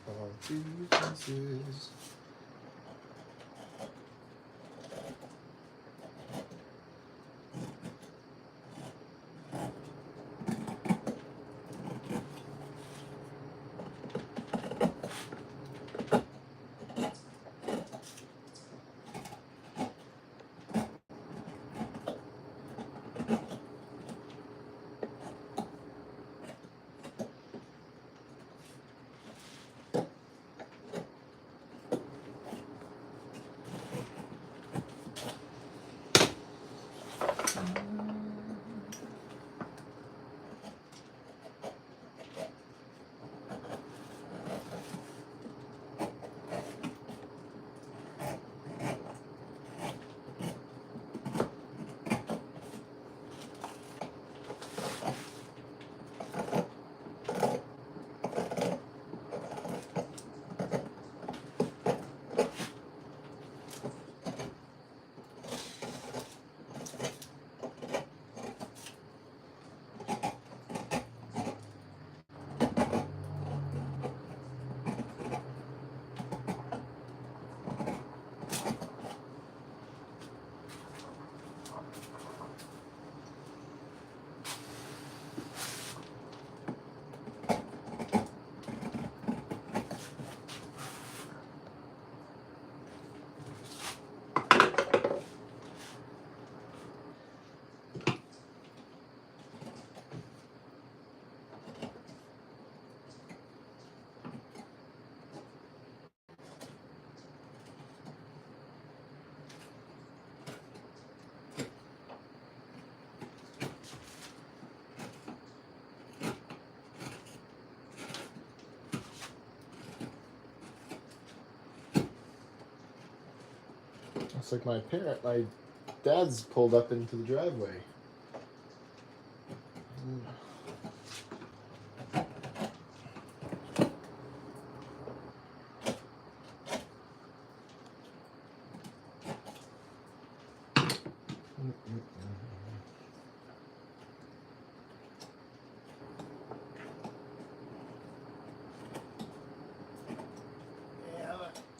fall to pieces. Looks like my dad's pulled up into the driveway.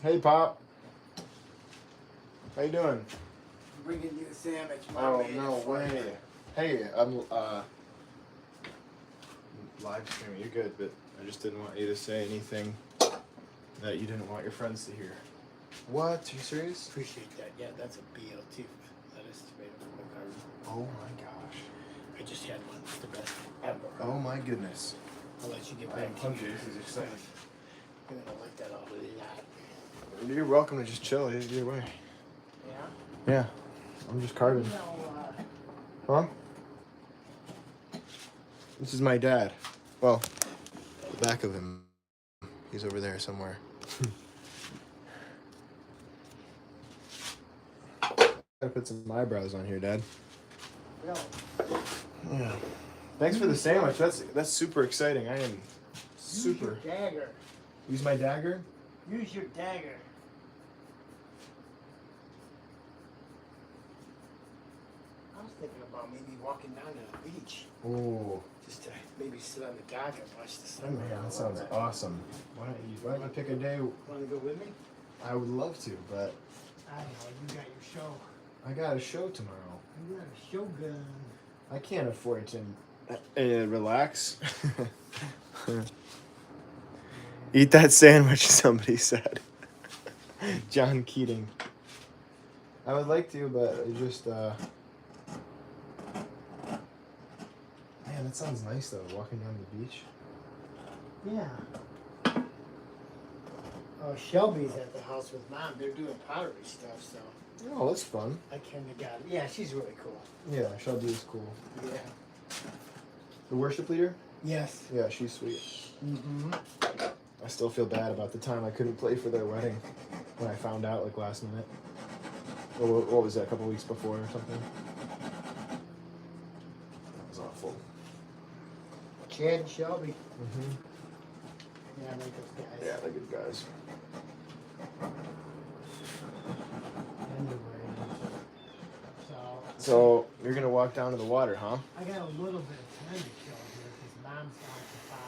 Hey, Pop. How you doing? I'm bringing you a sandwich. Oh, no way. Hey, I'm live streaming. You're good, but I just didn't want you to say anything that you didn't want your friends to hear. What? Are you serious? Appreciate that. Yeah, that's a BLT lettuce tomato from the Carver. Oh my gosh. I just had one. It's the best ever. Oh my goodness. I'll let you get I back am to hungry. you. This is exciting. You're gonna like that all of that. You're welcome to just chill either way. Yeah? Yeah. I'm just carving. Huh? This is my dad. Well, the back of him. He's over there somewhere. Gotta put some eyebrows on here, Dad. Really? Yeah. Thanks for the sandwich. That's super exciting. I am super. Use your dagger. Use my dagger? Use your dagger. I was thinking about maybe walking down to the beach. Oh. Just to maybe sit on the dock and watch the Oh sun. man, that sounds awesome. Why don't you pick a day? Want to go with me? I would love to, but I don't know. You got your show. I got a show tomorrow. You got a shogun. I can't afford to relax. Eat that sandwich, somebody said. John Keating. I would like to, but it just, man, that sounds nice though, walking down the beach. Yeah. Oh, Shelby's at the house with Mom. They're doing pottery stuff, so Oh, that's fun. I kind of got it. Yeah, she's really cool. Yeah, Shelby is cool. Yeah. The worship leader? Yes. Yeah, she's sweet. Mm-hmm. I still feel bad about the time I couldn't play for their wedding when I found out like last minute. Or what was that, a couple weeks before or something? That was awful. Chad and Shelby. Mm-hmm. Yeah, I like those guys. Yeah, they're good guys. Anyway. So, you're gonna walk down to the water, huh? I got a little bit of time to chill here because Mom's gone for 5.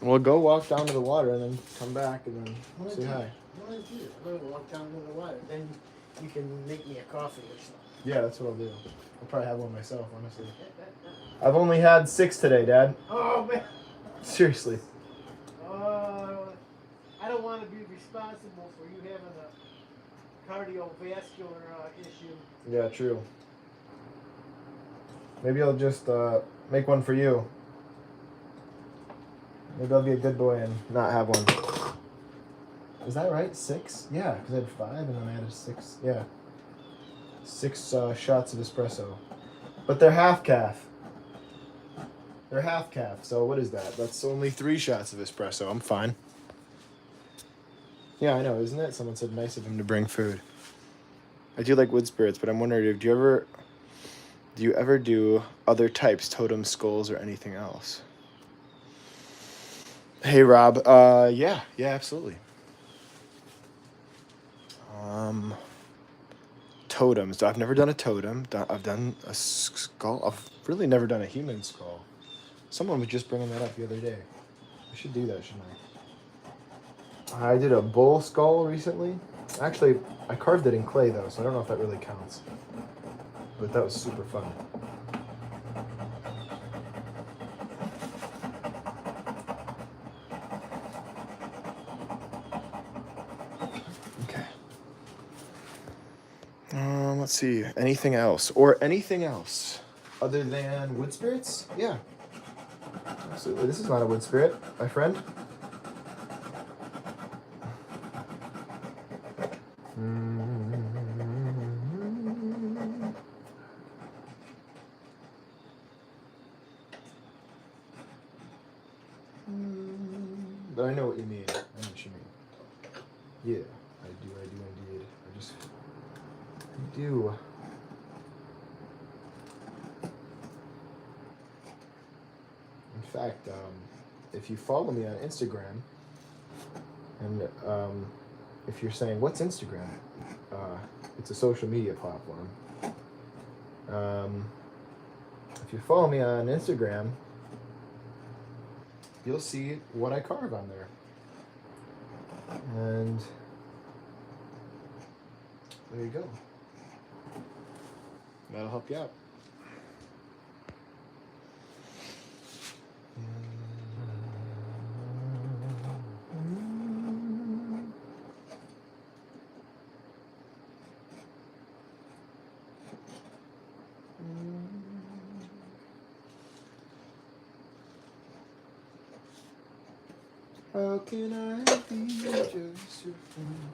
Well, go walk down to the water and then come back and then I'm say hi. gonna do that. I'm gonna walk down to the water. Then you can make me a coffee or something. Yeah, that's what I'll do. I'll probably have one myself, honestly. I've only had 6 today, Dad. Oh man. Seriously. I don't want to be responsible for you having a cardiovascular issue. Yeah, true. Maybe I'll just make one for you. Maybe I'll be a good boy and not have one. Is that right? 6? Yeah, because I had 5 and then I had a 6. Yeah. 6 shots of espresso. But they're half calf. They're half calf, so what is that? That's only 3 shots of espresso. I'm fine. Yeah, I know, isn't it? Someone said nice of him to bring food. I do like wood spirits, but I'm wondering, do you ever do other types, totems, skulls, or anything else? Hey, Rob. Yeah, absolutely. Totems. I've never done a totem. I've done a skull. I've really never done a human skull. Someone was just bringing that up the other day. I should do that, shouldn't I? I did a bull skull recently. Actually, I carved it in clay, though, so I don't know if that really counts. But that was super fun. Okay. Let's see. Anything else? Or anything else other than wood spirits? Yeah. Absolutely. This is not a wood spirit, my friend. But I know what you mean. I know what you mean. Yeah, I do indeed. I do. In fact, if you follow me on Instagram, and if you're saying, what's Instagram? It's a social media platform. If you follow me on Instagram, you'll see what I carve on there. And there you go. That'll help you out. How can I be just your friend?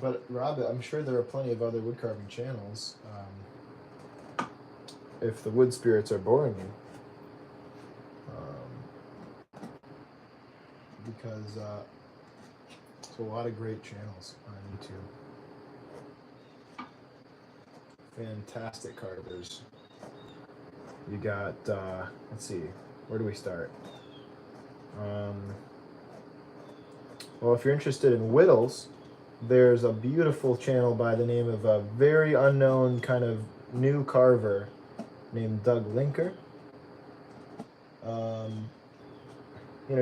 But Rob, I'm sure there are plenty of other wood carving channels. If the wood spirits are boring you, because there's a lot of great channels on YouTube. Fantastic carvers. You got let's see, where do we start? Well, if you're interested in whittles, there's a beautiful channel by the name of a very unknown kind of new carver named Doug Linker.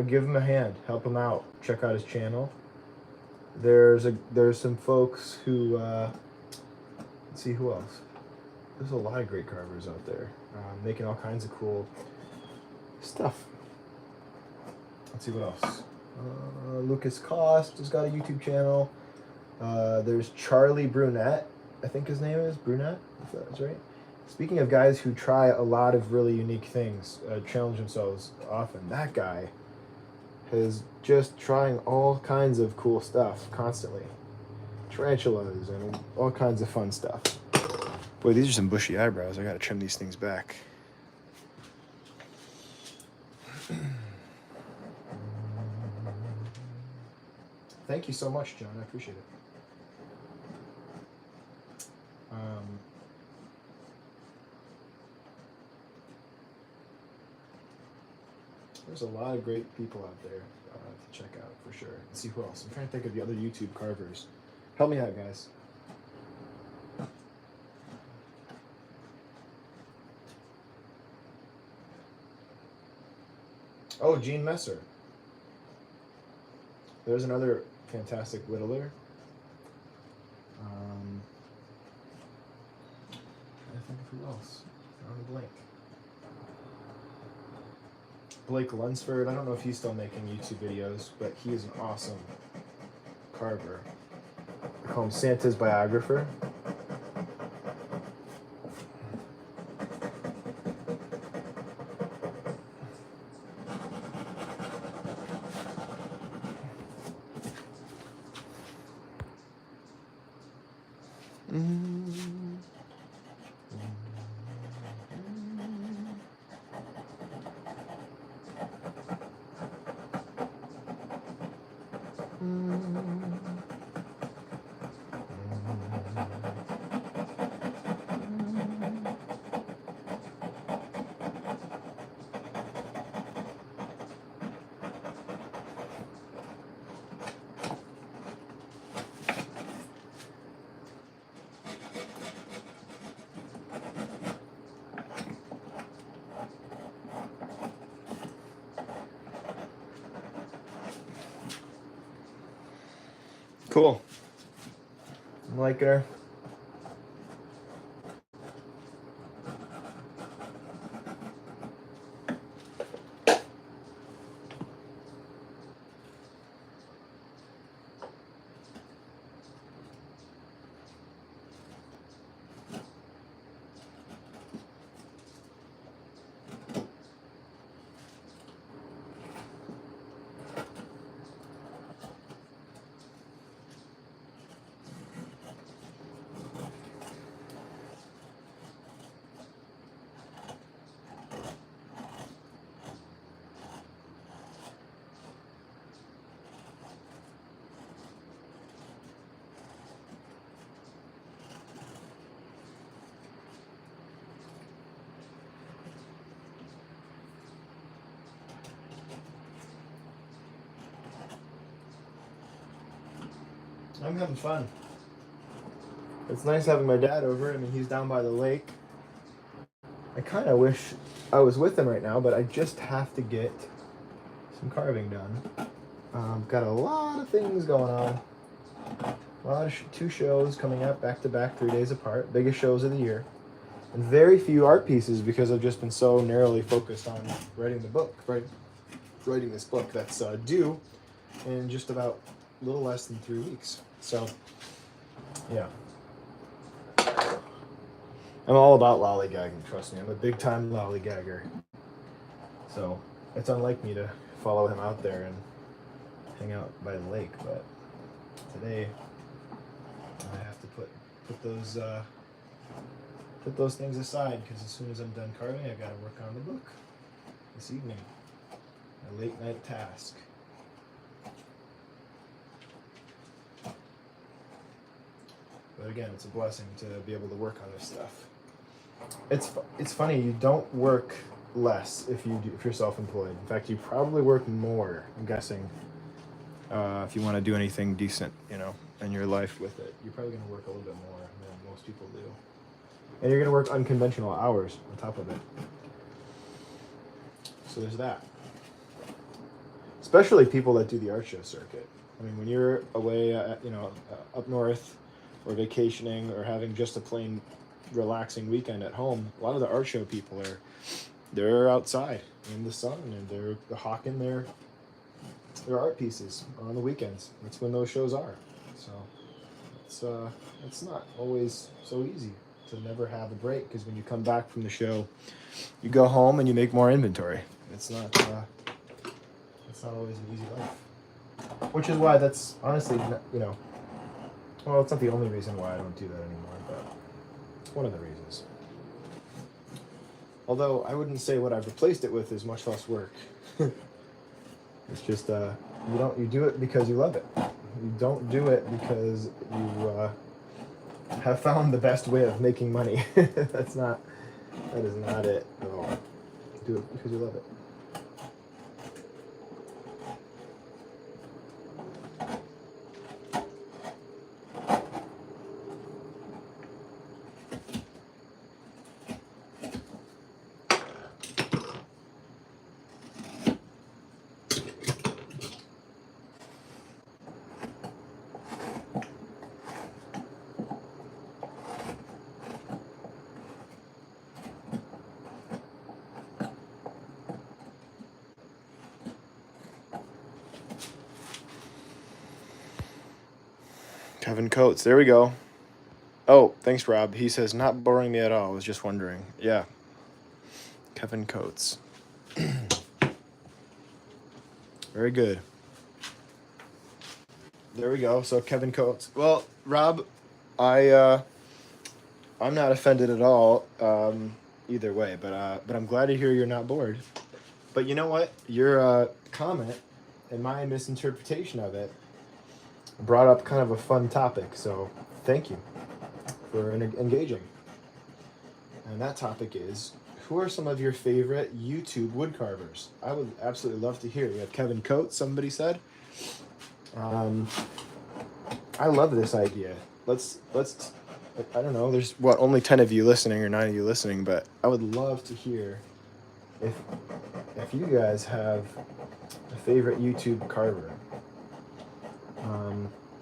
Give him a hand, help him out, check out his channel. There's some folks who let's see who else. There's a lot of great carvers out there, making all kinds of cool stuff. Let's see what else. Lucas Cost has got a YouTube channel. There's Charlie Brunette, I think his name is Brunette, if that's right. Speaking of guys who try a lot of really unique things, challenge themselves often, that guy is just trying all kinds of cool stuff constantly. Tarantulas and all kinds of fun stuff. Boy, these are some bushy eyebrows. I gotta trim these things back. Thank you so much, John. I appreciate it. There's a lot of great people out there to check out for sure. Let's see who else. I'm trying to think of the other YouTube carvers. Help me out, guys. Oh, Gene Messer. There's another fantastic whittler. I think of who else. On the blank. Blake Lunsford. I don't know if he's still making YouTube videos, but he is an awesome carver. I call him Santa's biographer. Cool. I'm liking her. I'm having fun. It's nice having my dad over. I mean, he's down by the lake. I kind of wish I was with him right now, but I just have to get some carving done. Got a lot of things going on. A lot of two shows coming up back to back, 3 days apart. Biggest shows of the year. And very few art pieces because I've just been so narrowly focused on writing the book, writing this book that's due in just about a little less than 3 weeks. So, yeah. I'm all about lollygagging, trust me. I'm a big time lollygagger. So, it's unlike me to follow him out there and hang out by the lake, but today I have to put those things aside because as soon as I'm done carving, I got to work on the book this evening. A late night task. But again, it's a blessing to be able to work on this stuff. It's funny, you don't work less if you're self-employed. In fact, you probably work more, I'm guessing, if you want to do anything decent, you know, in your life with it, you're probably going to work a little bit more than most people do. And you're going to work unconventional hours on top of it. So there's that. Especially people that do the art show circuit. I mean, when you're away, up north, or vacationing, or having just a plain relaxing weekend at home, a lot of the art show people they're outside in the sun, and they're hawking their art pieces on the weekends. That's when those shows are. So it's not always so easy to never have a break, because when you come back from the show, you go home and you make more inventory. It's not always an easy life. Which is why that's honestly, well, it's not the only reason why I don't do that anymore, but it's one of the reasons. Although I wouldn't say what I've replaced it with is much less work. It's just you do it because you love it. You don't do it because you have found the best way of making money. That is not it at all. Do it because you love it. Kevin Coates, there we go. Oh, thanks, Rob. He says, not boring me at all. I was just wondering. Yeah. Kevin Coates. Very good. There we go. So Kevin Coates. Well, Rob, I'm not offended at all either way, but I'm glad to hear you're not bored. But you know what? Your comment and my misinterpretation of it brought up kind of a fun topic, so thank you for engaging. And that topic is, who are some of your favorite YouTube wood carvers? I would absolutely love to hear. We have Kevin Coates, somebody said. I love this idea. Let's I don't know, there's only 10 of you listening or 9 of you listening, but I would love to hear if you guys have a favorite YouTube carver.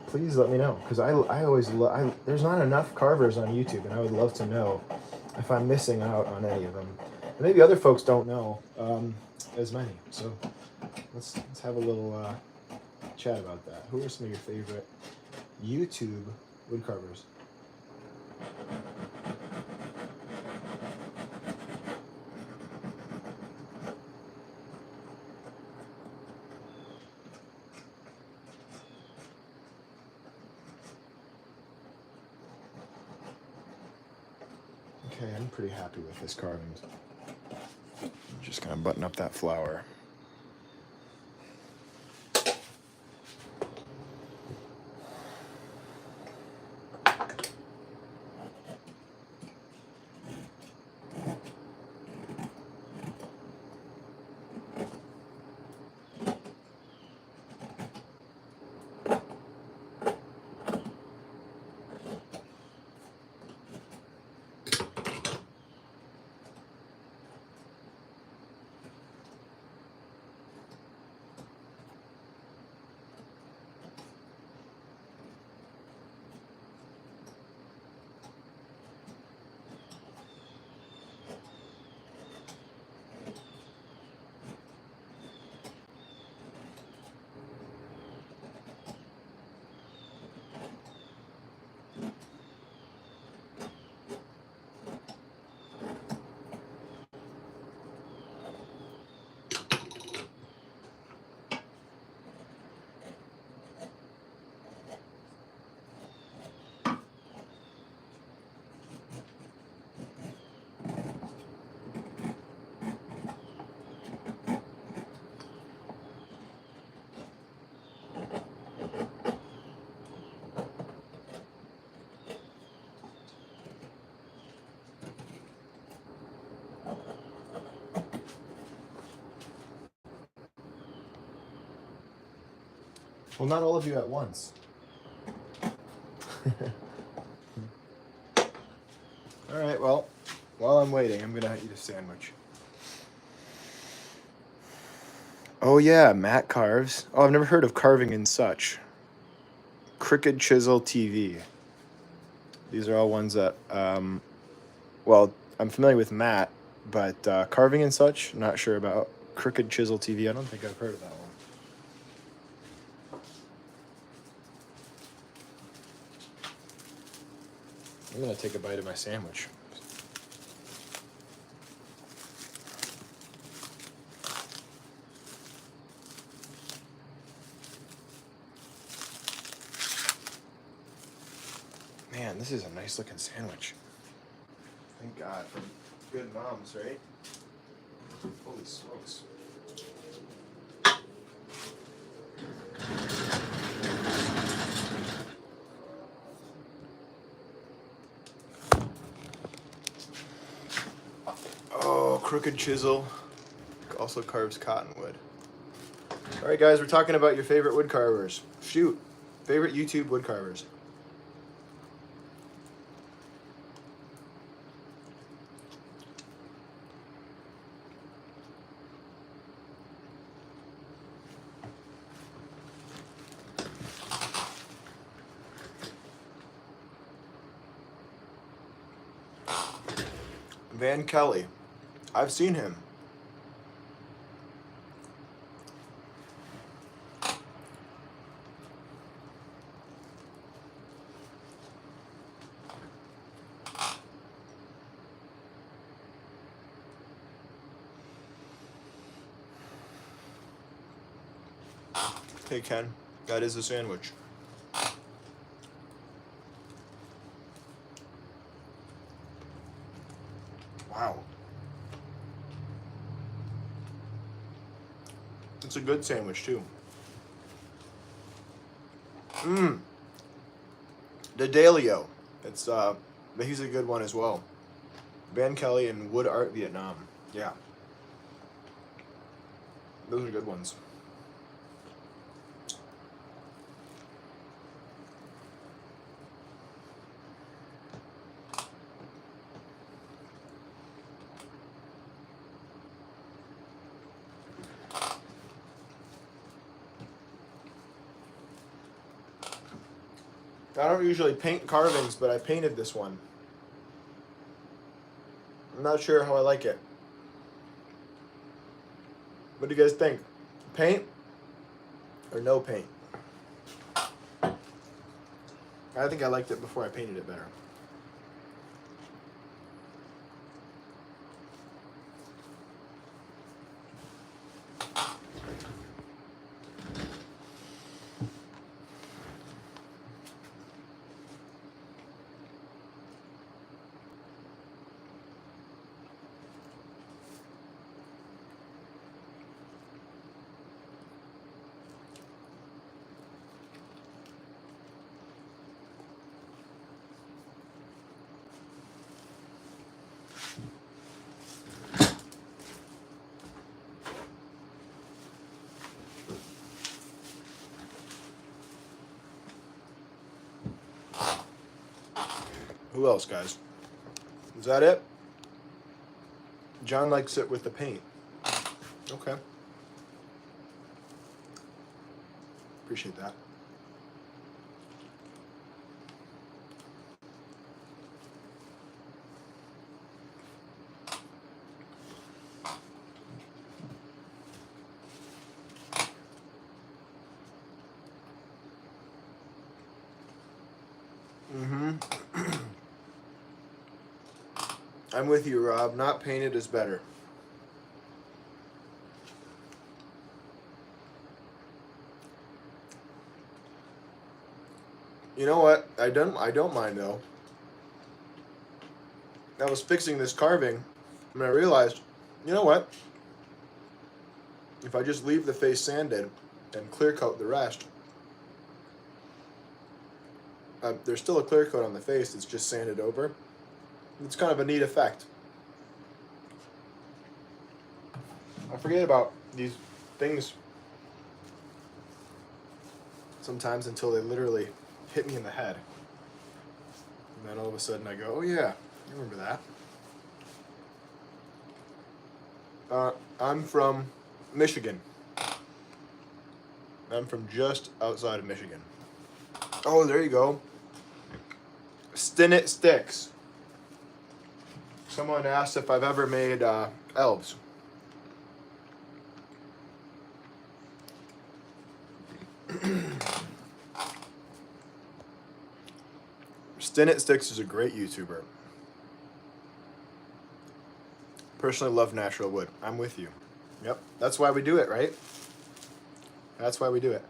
Please let me know, because I always there's not enough carvers on YouTube, and I would love to know if I'm missing out on any of them. And maybe other folks don't know as many. So let's have a little chat about that. Who are some of your favorite YouTube wood carvers? Okay, I'm pretty happy with this carving. I'm just gonna button up that flower. Well, not all of you at once. All right, well, while I'm waiting, I'm gonna eat a sandwich. Oh yeah, Matt carves. Oh, I've never heard of Carving and Such. Crooked Chisel TV. These are all ones that, well, I'm familiar with Matt, but Carving and Such, not sure about. Crooked Chisel TV, I don't think I've heard of that one. I'm gonna take a bite of my sandwich. Man, this is a nice looking sandwich. Thank God for good moms, right? Holy smokes. Oh, Crooked Chisel also carves cottonwood. All right, guys, we're talking about your favorite wood carvers. Shoot, favorite YouTube wood carvers. Van Kelly. I've seen him. Hey, Ken, that is a sandwich. Wow. It's a good sandwich, too. Mmm. D'Adelio. It's, but he's a good one as well. Van Kelly and Wood Art Vietnam. Yeah. Those are good ones. I don't usually paint carvings, but I painted this one. I'm not sure how I like it. What do you guys think? Paint or no paint? I think I liked it before I painted it better. Who else, guys? Is that it? John likes it with the paint. Okay. Appreciate that. I'm with you, Rob. Not painted is better. You know what? I don't mind though. I was fixing this carving and I realized, you know what? If I just leave the face sanded and clear coat the rest, there's still a clear coat on the face, it's just sanded over. It's kind of a neat effect. I forget about these things sometimes until they literally hit me in the head. And then all of a sudden I go, oh yeah, I remember that. I'm from Michigan. I'm from just outside of Michigan. Oh, there you go. Stinnett sticks. Someone asked if I've ever made elves. Stinnett Sticks is a great YouTuber. Personally love natural wood. I'm with you. Yep, that's why we do it, right? That's why we do it.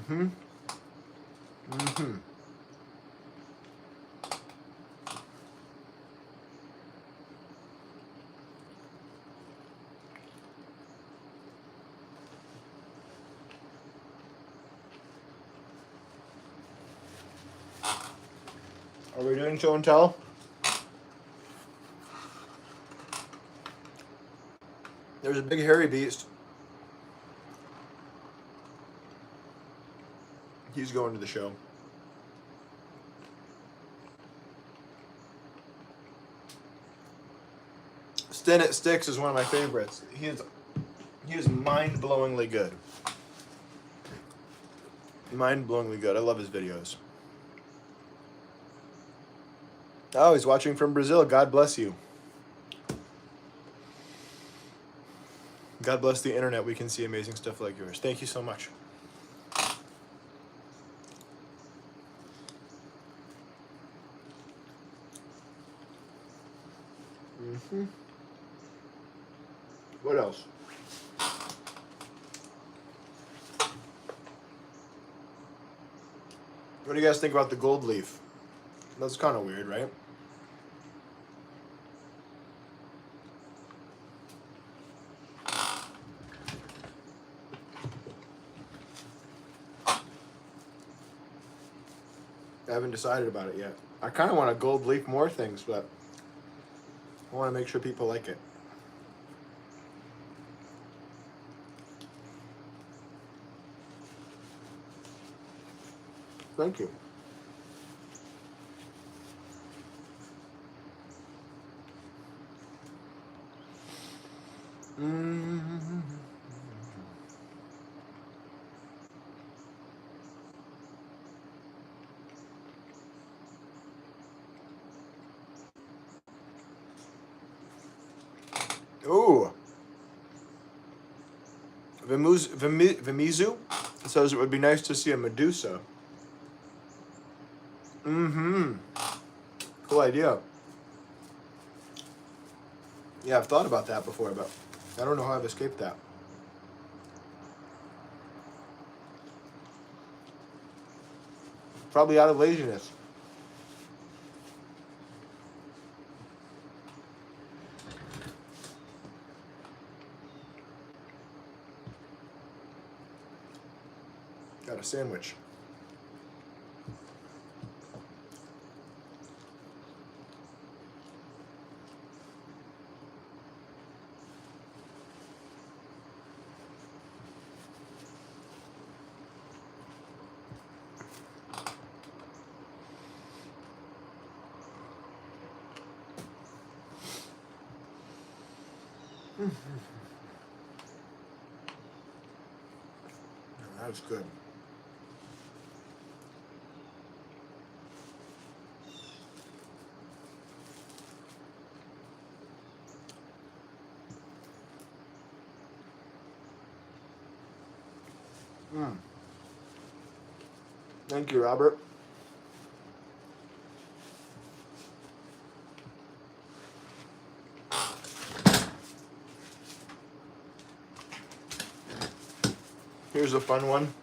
Mm-hmm. Mm-hmm. Are we doing show and tell? There's a big hairy beast. He's going to the show. Stinnett Sticks is one of my favorites. He is mind-blowingly good. Mind-blowingly good. I love his videos. Oh, he's watching from Brazil. God bless you. God bless the internet. We can see amazing stuff like yours. Thank you so much. Mm-hmm. What else? What do you guys think about the gold leaf? That's kind of weird, right? I haven't decided about it yet. I kind of want to gold leaf more things, but I want to make sure people like it. Thank you. Mm-hmm. Ooh. Vimizu says it would be nice to see a Medusa. Mm-hmm. Cool idea. Yeah, I've thought about that before, but I don't know how I've escaped that. Probably out of laziness. Got a sandwich. That's good. Thank you, Robert. Here's a fun one.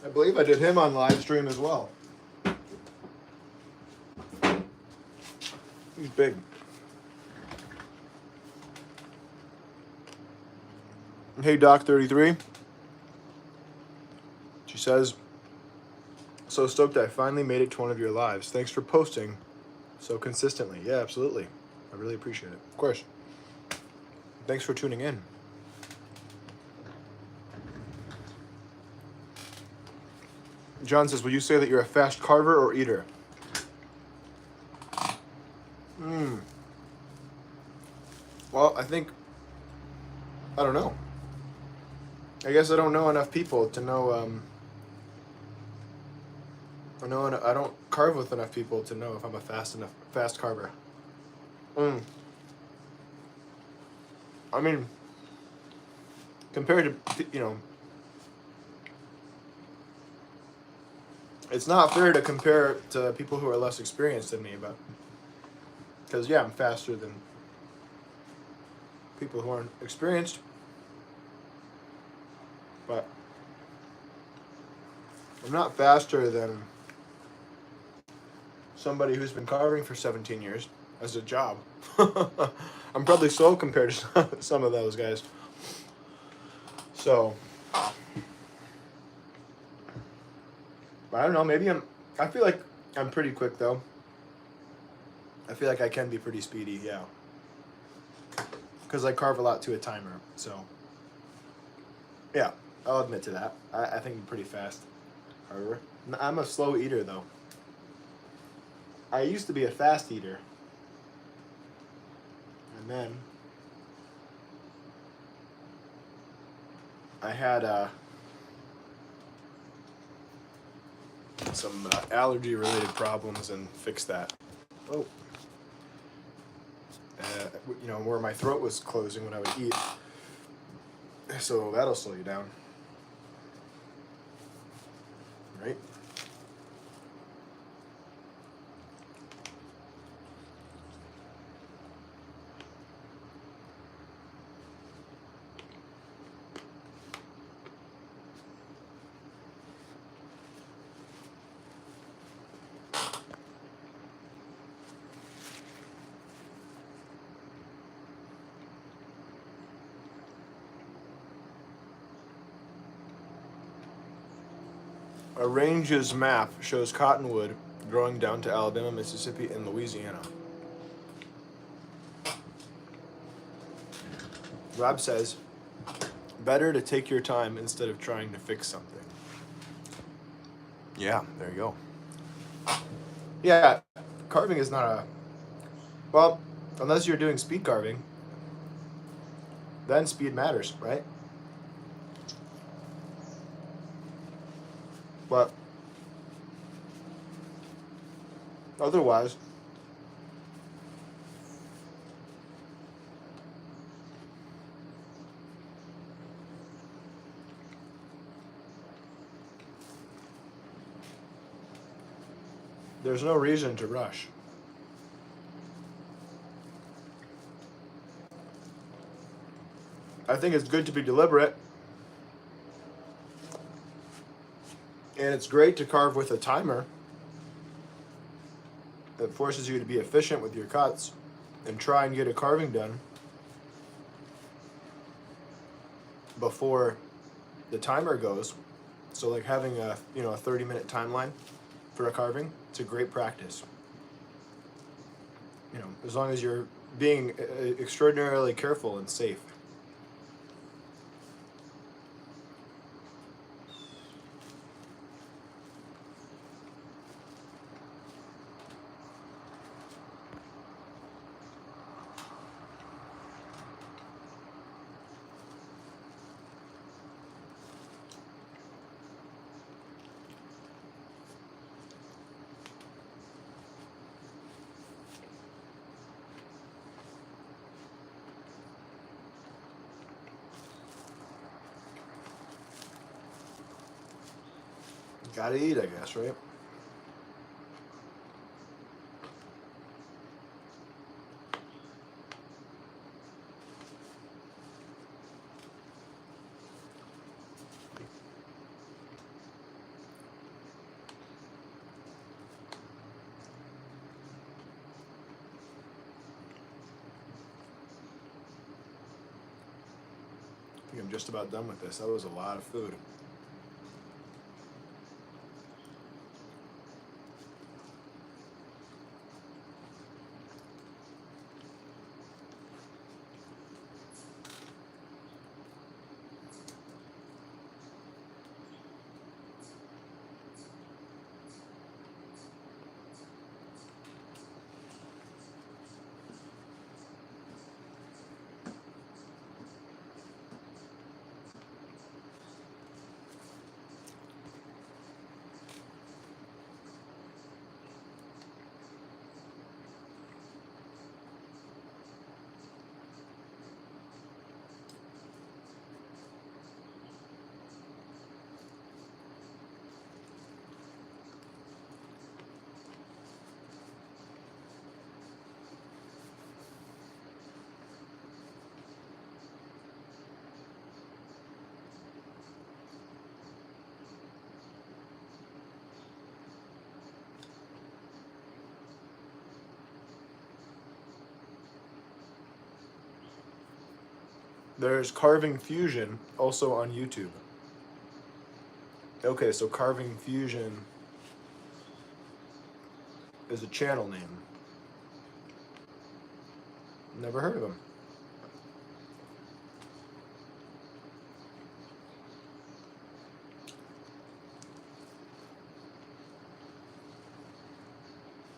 I believe I did him on live stream as well. He's big. Hey, Doc 33. She says, so stoked I finally made it to one of your lives. Thanks for posting so consistently. Yeah, absolutely. I really appreciate it. Of course. Thanks for tuning in. John says, would you say that you're a fast carver or eater? Well, I think, I don't know. I guess I don't know enough people to know, I don't carve with enough people to know if I'm a fast carver. I mean, compared to, it's not fair to compare to people who are less experienced than me, but, because, yeah, I'm faster than people who aren't experienced, but I'm not faster than somebody who's been carving for 17 years as a job. I'm probably slow compared to some of those guys. So, I don't know, I feel like I'm pretty quick though. I feel like I can be pretty speedy, yeah. Because I carve a lot to a timer, so. Yeah, I'll admit to that. I think I'm pretty fast. However, I'm a slow eater though. I used to be a fast eater. And then I had some allergy related problems and fixed that. Oh. Where my throat was closing when I would eat. So that'll slow you down. Right? A range's map shows cottonwood growing down to Alabama, Mississippi, and Louisiana. Rob says, better to take your time instead of trying to fix something. Yeah, there you go. Yeah, carving is not well, unless you're doing speed carving, then speed matters, right? But otherwise, there's no reason to rush. I think it's good to be deliberate. And it's great to carve with a timer that forces you to be efficient with your cuts and try and get a carving done before the timer goes. So like having a 30-minute timeline for a carving, it's a great practice. As long as you're being extraordinarily careful and safe. Gotta eat, I guess, right? I'm just about done with this. That was a lot of food. There's Carving Fusion also on YouTube. Okay, so Carving Fusion is a channel name. Never heard of him.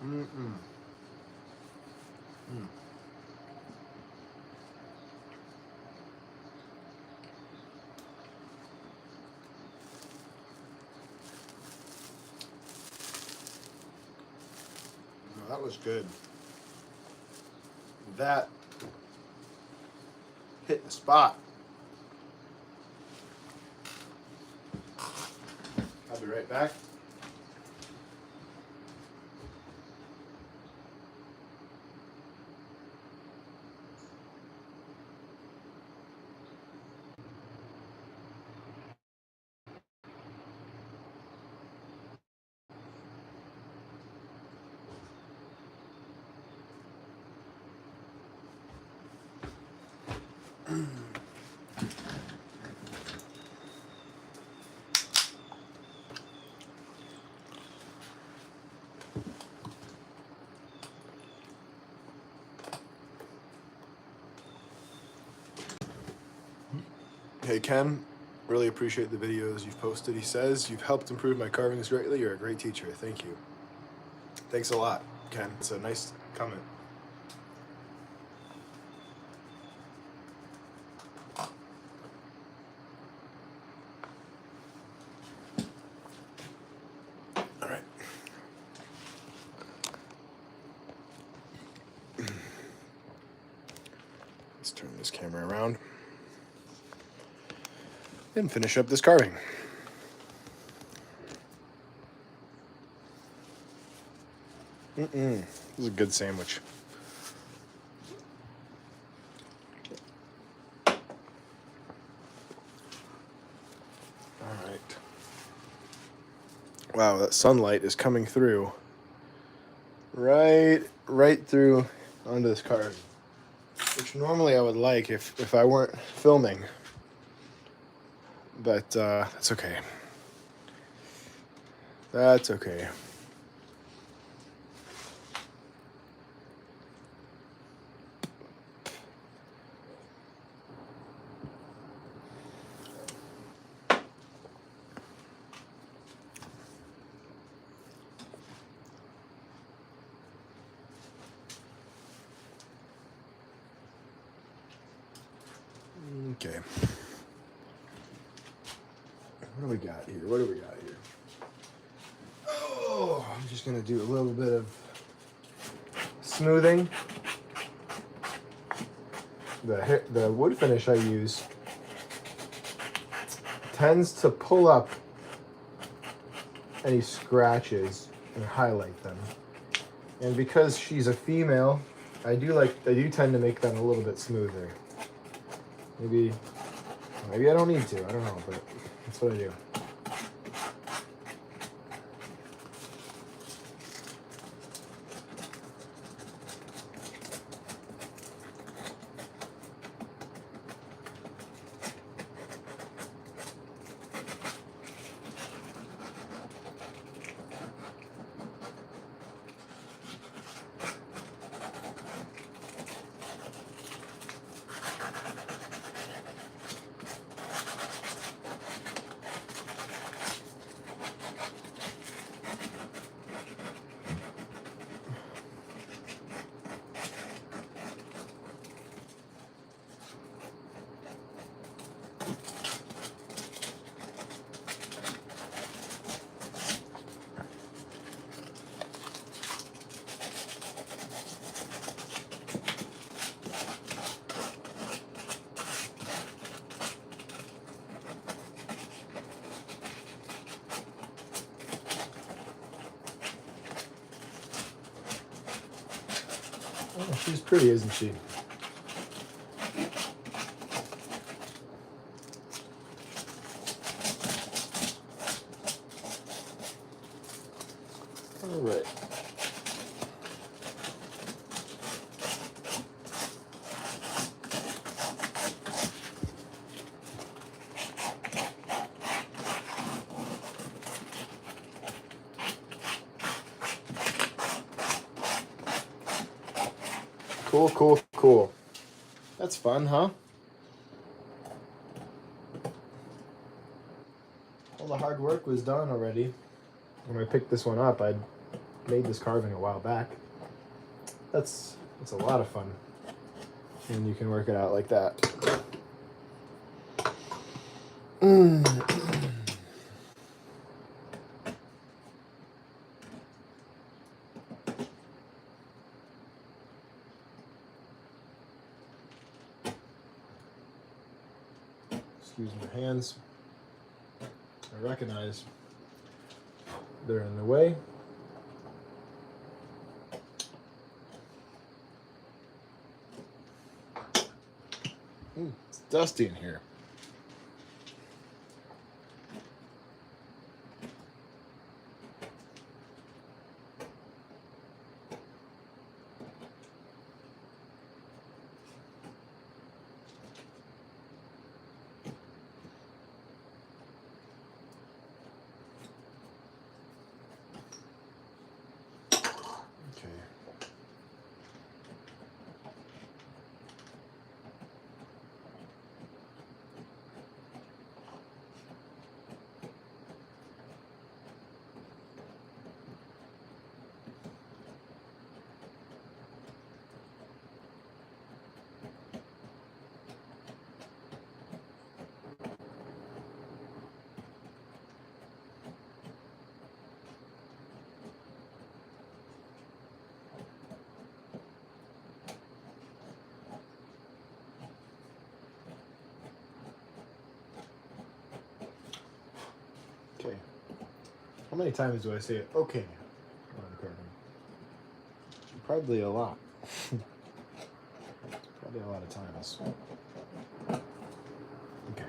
Mm-mm. Mm. No, that was good. That hit the spot. I'll be right back. Hey Ken, really appreciate the videos you've posted. He says, you've helped improve my carvings greatly. You're a great teacher. Thank you. Thanks a lot, Ken. It's a nice comment. All right. Let's turn this camera around and finish up this carving. This is a good sandwich. All right. Wow, that sunlight is coming through. Right through onto this carving, which normally I would like if I weren't filming. But that's okay. That's okay. Okay. What do we got here? Oh, I'm just gonna do a little bit of smoothing. The wood finish I use tends to pull up any scratches and highlight them. And because she's a female, I do tend to make them a little bit smoother. Maybe I don't need to. I don't know, but that's what I do. She's pretty, isn't she? All right. Cool, cool, cool. That's fun, huh? All the hard work was done already. When I picked this one up, I'd made this carving a while back. It's a lot of fun. And you can work it out like that. Excuse my hands. I recognize they're in the way. It's dusty in here. Okay. Okay. How many times do I say it? Okay. On carving? Probably a lot. Probably a lot of times. Okay.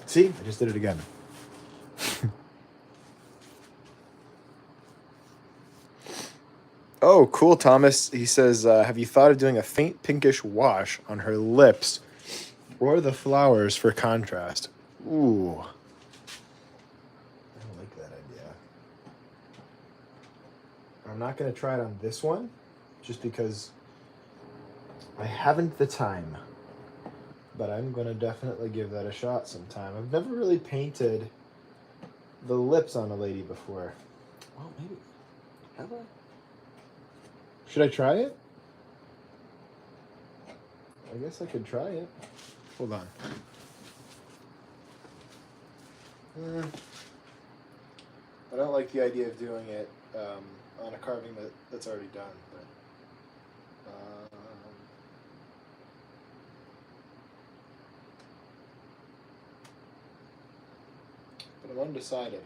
See? I just did it again. Oh, cool, Thomas. He says, have you thought of doing a faint pinkish wash on her lips or the flowers for contrast? Ooh. I don't like that idea. I'm not going to try it on this one just because I haven't the time. But I'm going to definitely give that a shot sometime. I've never really painted the lips on a lady before. Well, maybe. Have I? Should I try it? I guess I could try it. Hold on. I don't like the idea of doing it on a carving that's already done. But I'm undecided.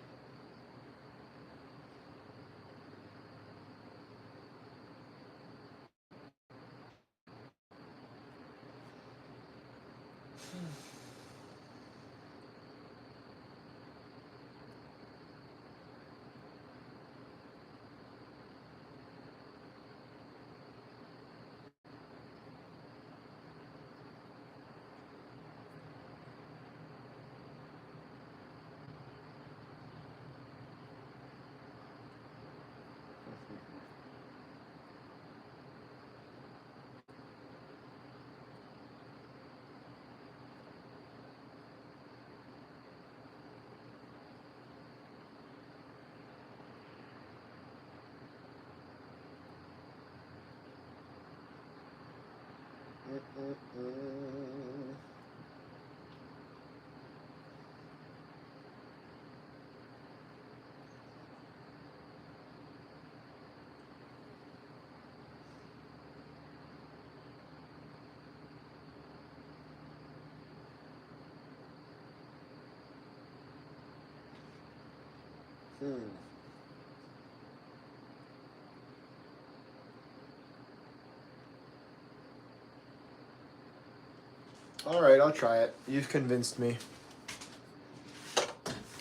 Alright, I'll try it. You've convinced me.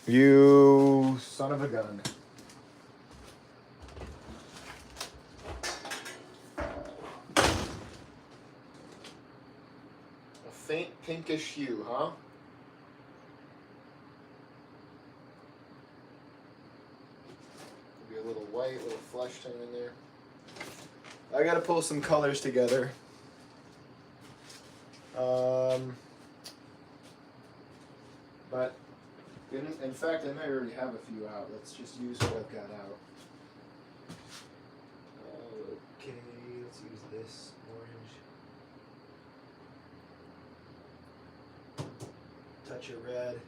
You son of a gun. A faint pinkish hue, huh? Maybe a little white, a little flesh tone in there. I gotta pull some colors together. But in fact, I might already have a few out. Let's just use what I've got out. Okay, let's use this orange. Touch of red.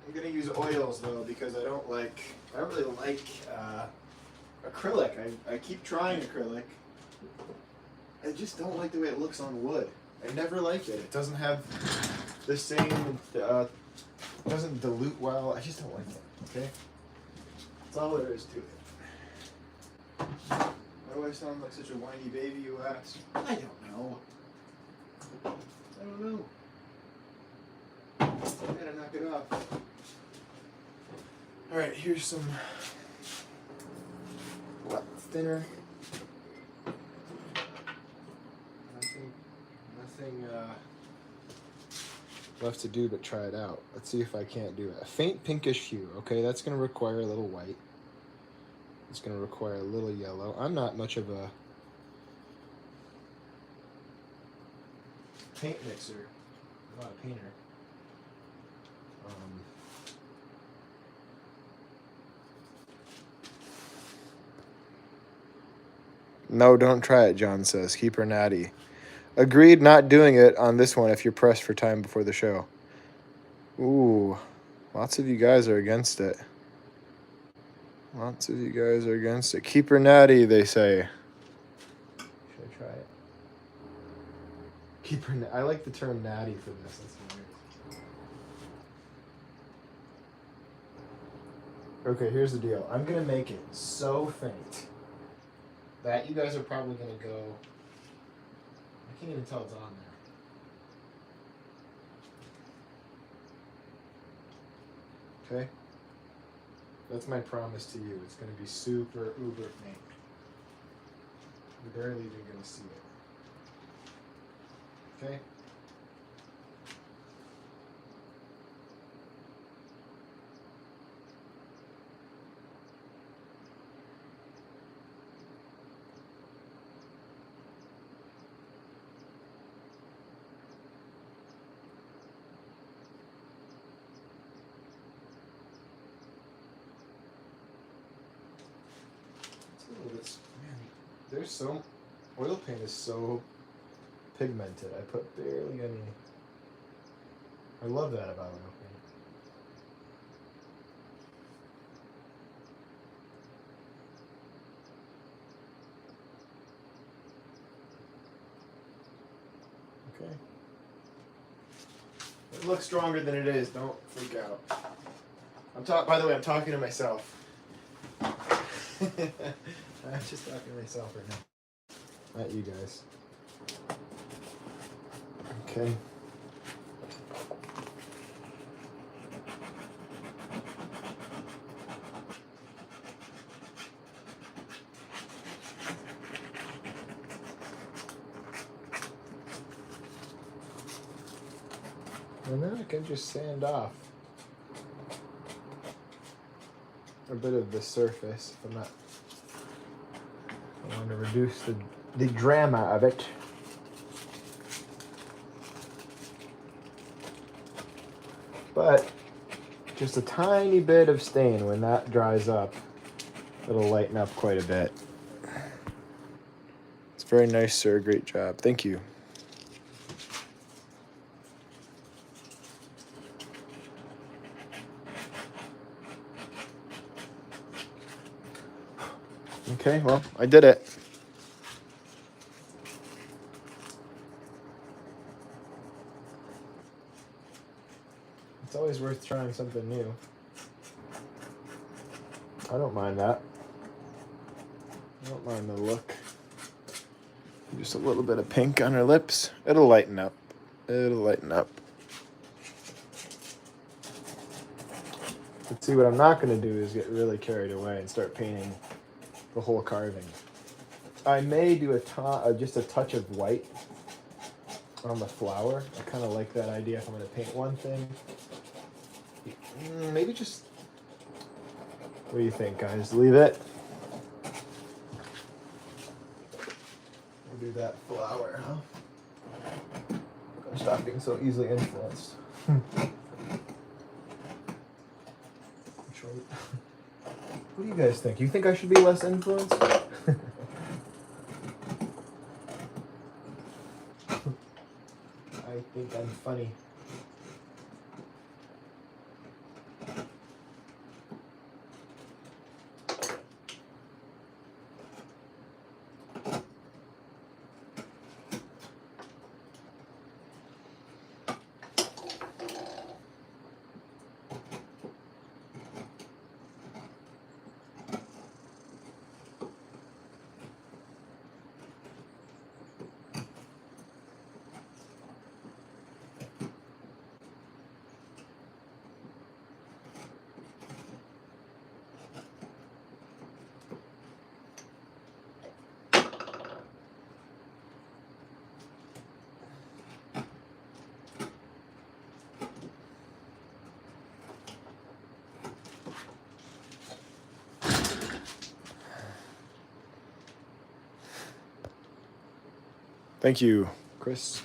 I'm gonna use oils though because I don't really like acrylic. I keep trying acrylic. I just don't like the way it looks on wood. I never like it. It doesn't have the same, doesn't dilute well. I just don't like it, okay? That's all there is to it. Why do I sound like such a whiny baby, you ask? I don't know. I don't know. I gotta knock it off. Alright, here's some thinner. Nothing left to do but try it out. Let's see if I can't do it. A faint pinkish hue. Okay, that's going to require a little white. It's going to require a little yellow. I'm not much of a paint mixer. I'm not a painter. No, don't try it, John says. Keep her natty. Agreed, not doing it on this one if you're pressed for time before the show. Ooh, lots of you guys are against it. Lots of you guys are against it. Keep her natty, they say. Should I try it? Keep her. I like the term natty for this. That's weird. Okay, here's the deal. I'm gonna make it so faint that you guys are probably gonna go. I can't even tell it's on there. Okay? That's my promise to you. It's going to be super uber faint. You're barely even going to see it. Okay? There's so oil paint is so pigmented. I put barely any. I love that about oil paint. Okay. It looks stronger than it is. Don't freak out. By the way, I'm talking to myself. I'm just talking to myself right now. Not you guys. Okay. And then I can just sand off a bit of the surface if I'm not. I want to reduce the drama of it. But just a tiny bit of stain, when that dries up, it'll lighten up quite a bit. It's very nice, sir. Great job. Thank you. Okay, well, I did it. It's always worth trying something new. I don't mind that. I don't mind the look. Just a little bit of pink on her lips. It'll lighten up. It'll lighten up. Let's see, what I'm not going to do is get really carried away and start painting the whole carving. I may do just a touch of white on the flower. I kind of like that idea if I'm going to paint one thing. Maybe just... What do you think, guys? Leave it? We'll do that flower, huh? Gotta stop being so easily influenced. What do you guys think? You think I should be less influenced? I think I'm funny. Thank you, Chris.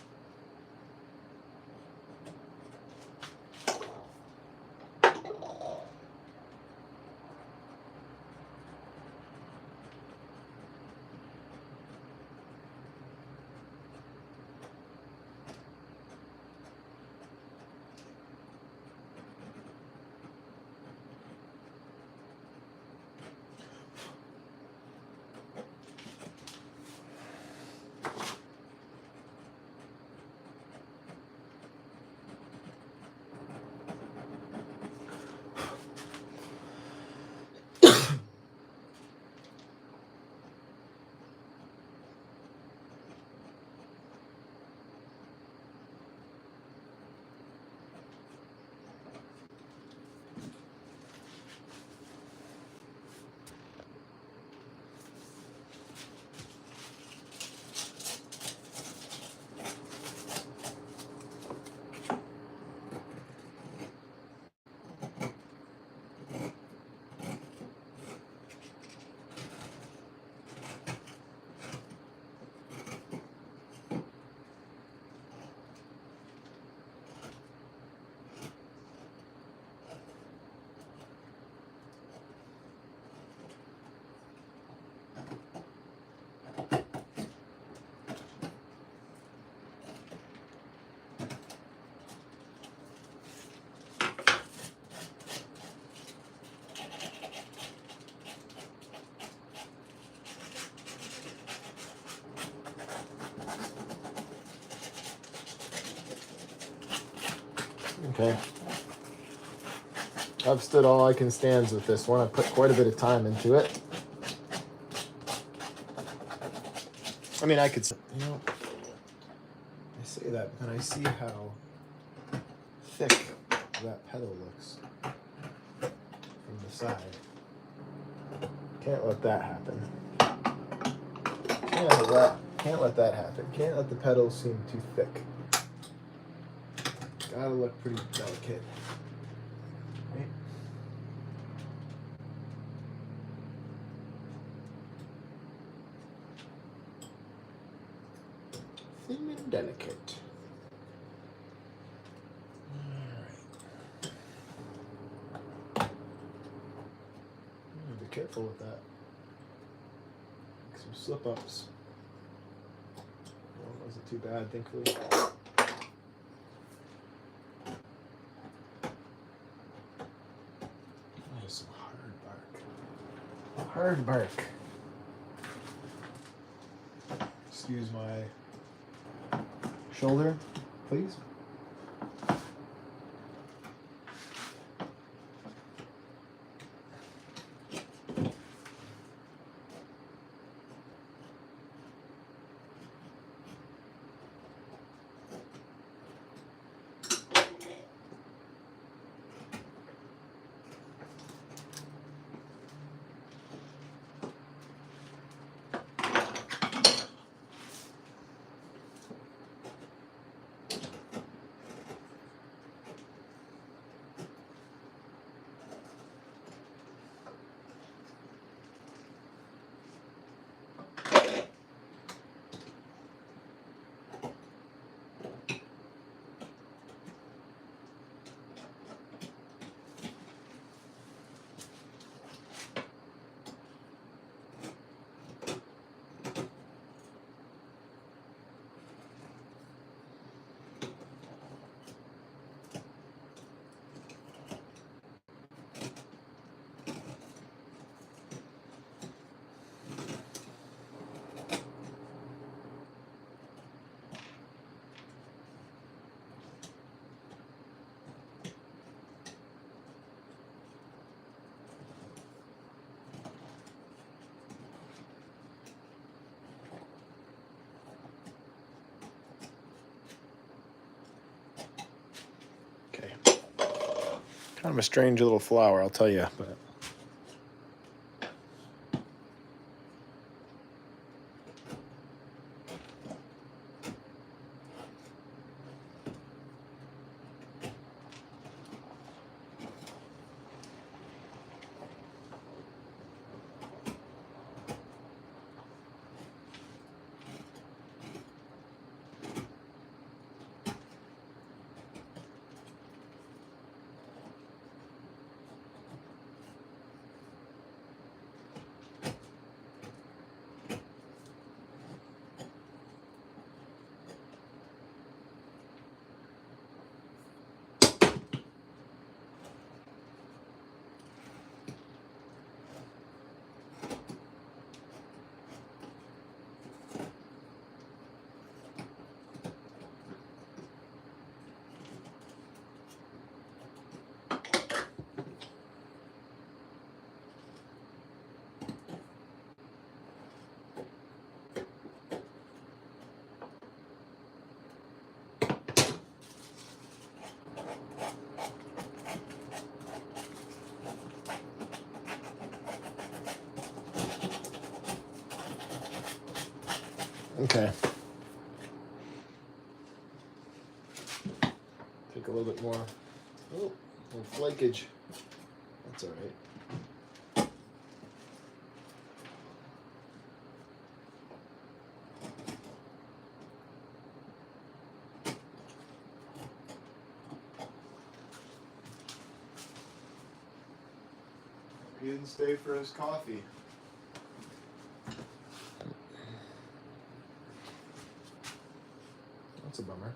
Okay. I've stood all I can stand with this one. I put quite a bit of time into it. I mean, I could, I say that, but then I see how thick that petal looks from the side. Can't let that happen. Can't let that happen. Can't let the petals seem too thick. Gotta look pretty delicate. Right? Thin and delicate. Alright. Be careful with that. Some slip ups. Well, wasn't too bad, thankfully. Some hard bark. Excuse my shoulder, please. Kind of a strange little flower, I'll tell you. But okay. Take a little bit more. Oh, a little flakage. That's all right. He didn't stay for his coffee. That's a bummer.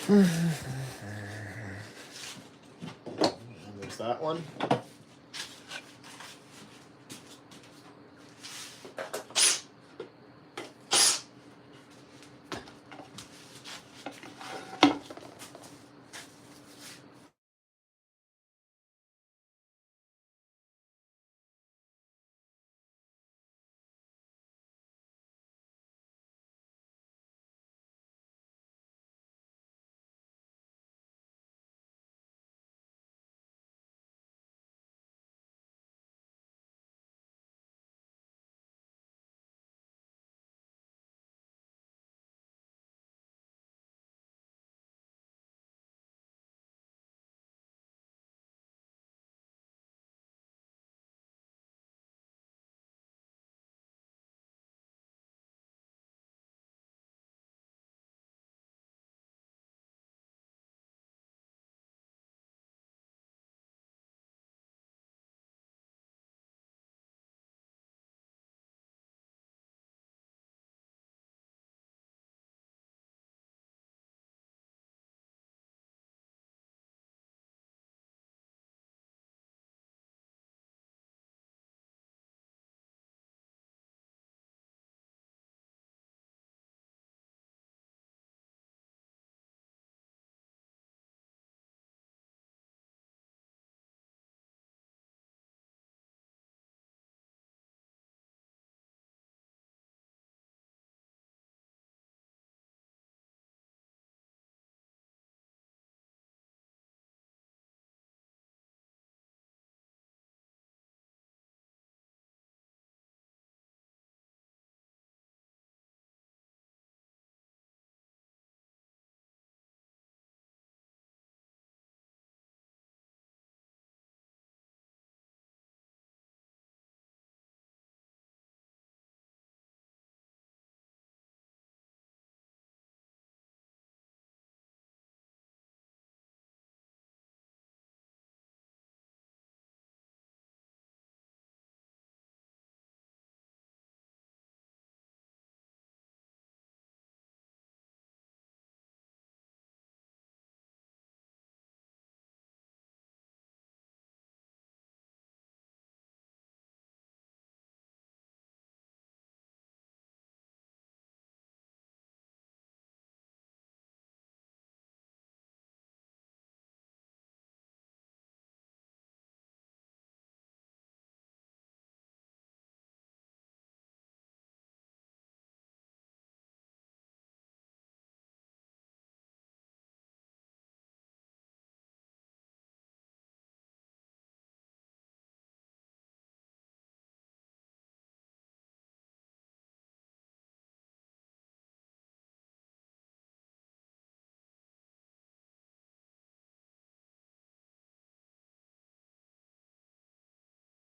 There's that one.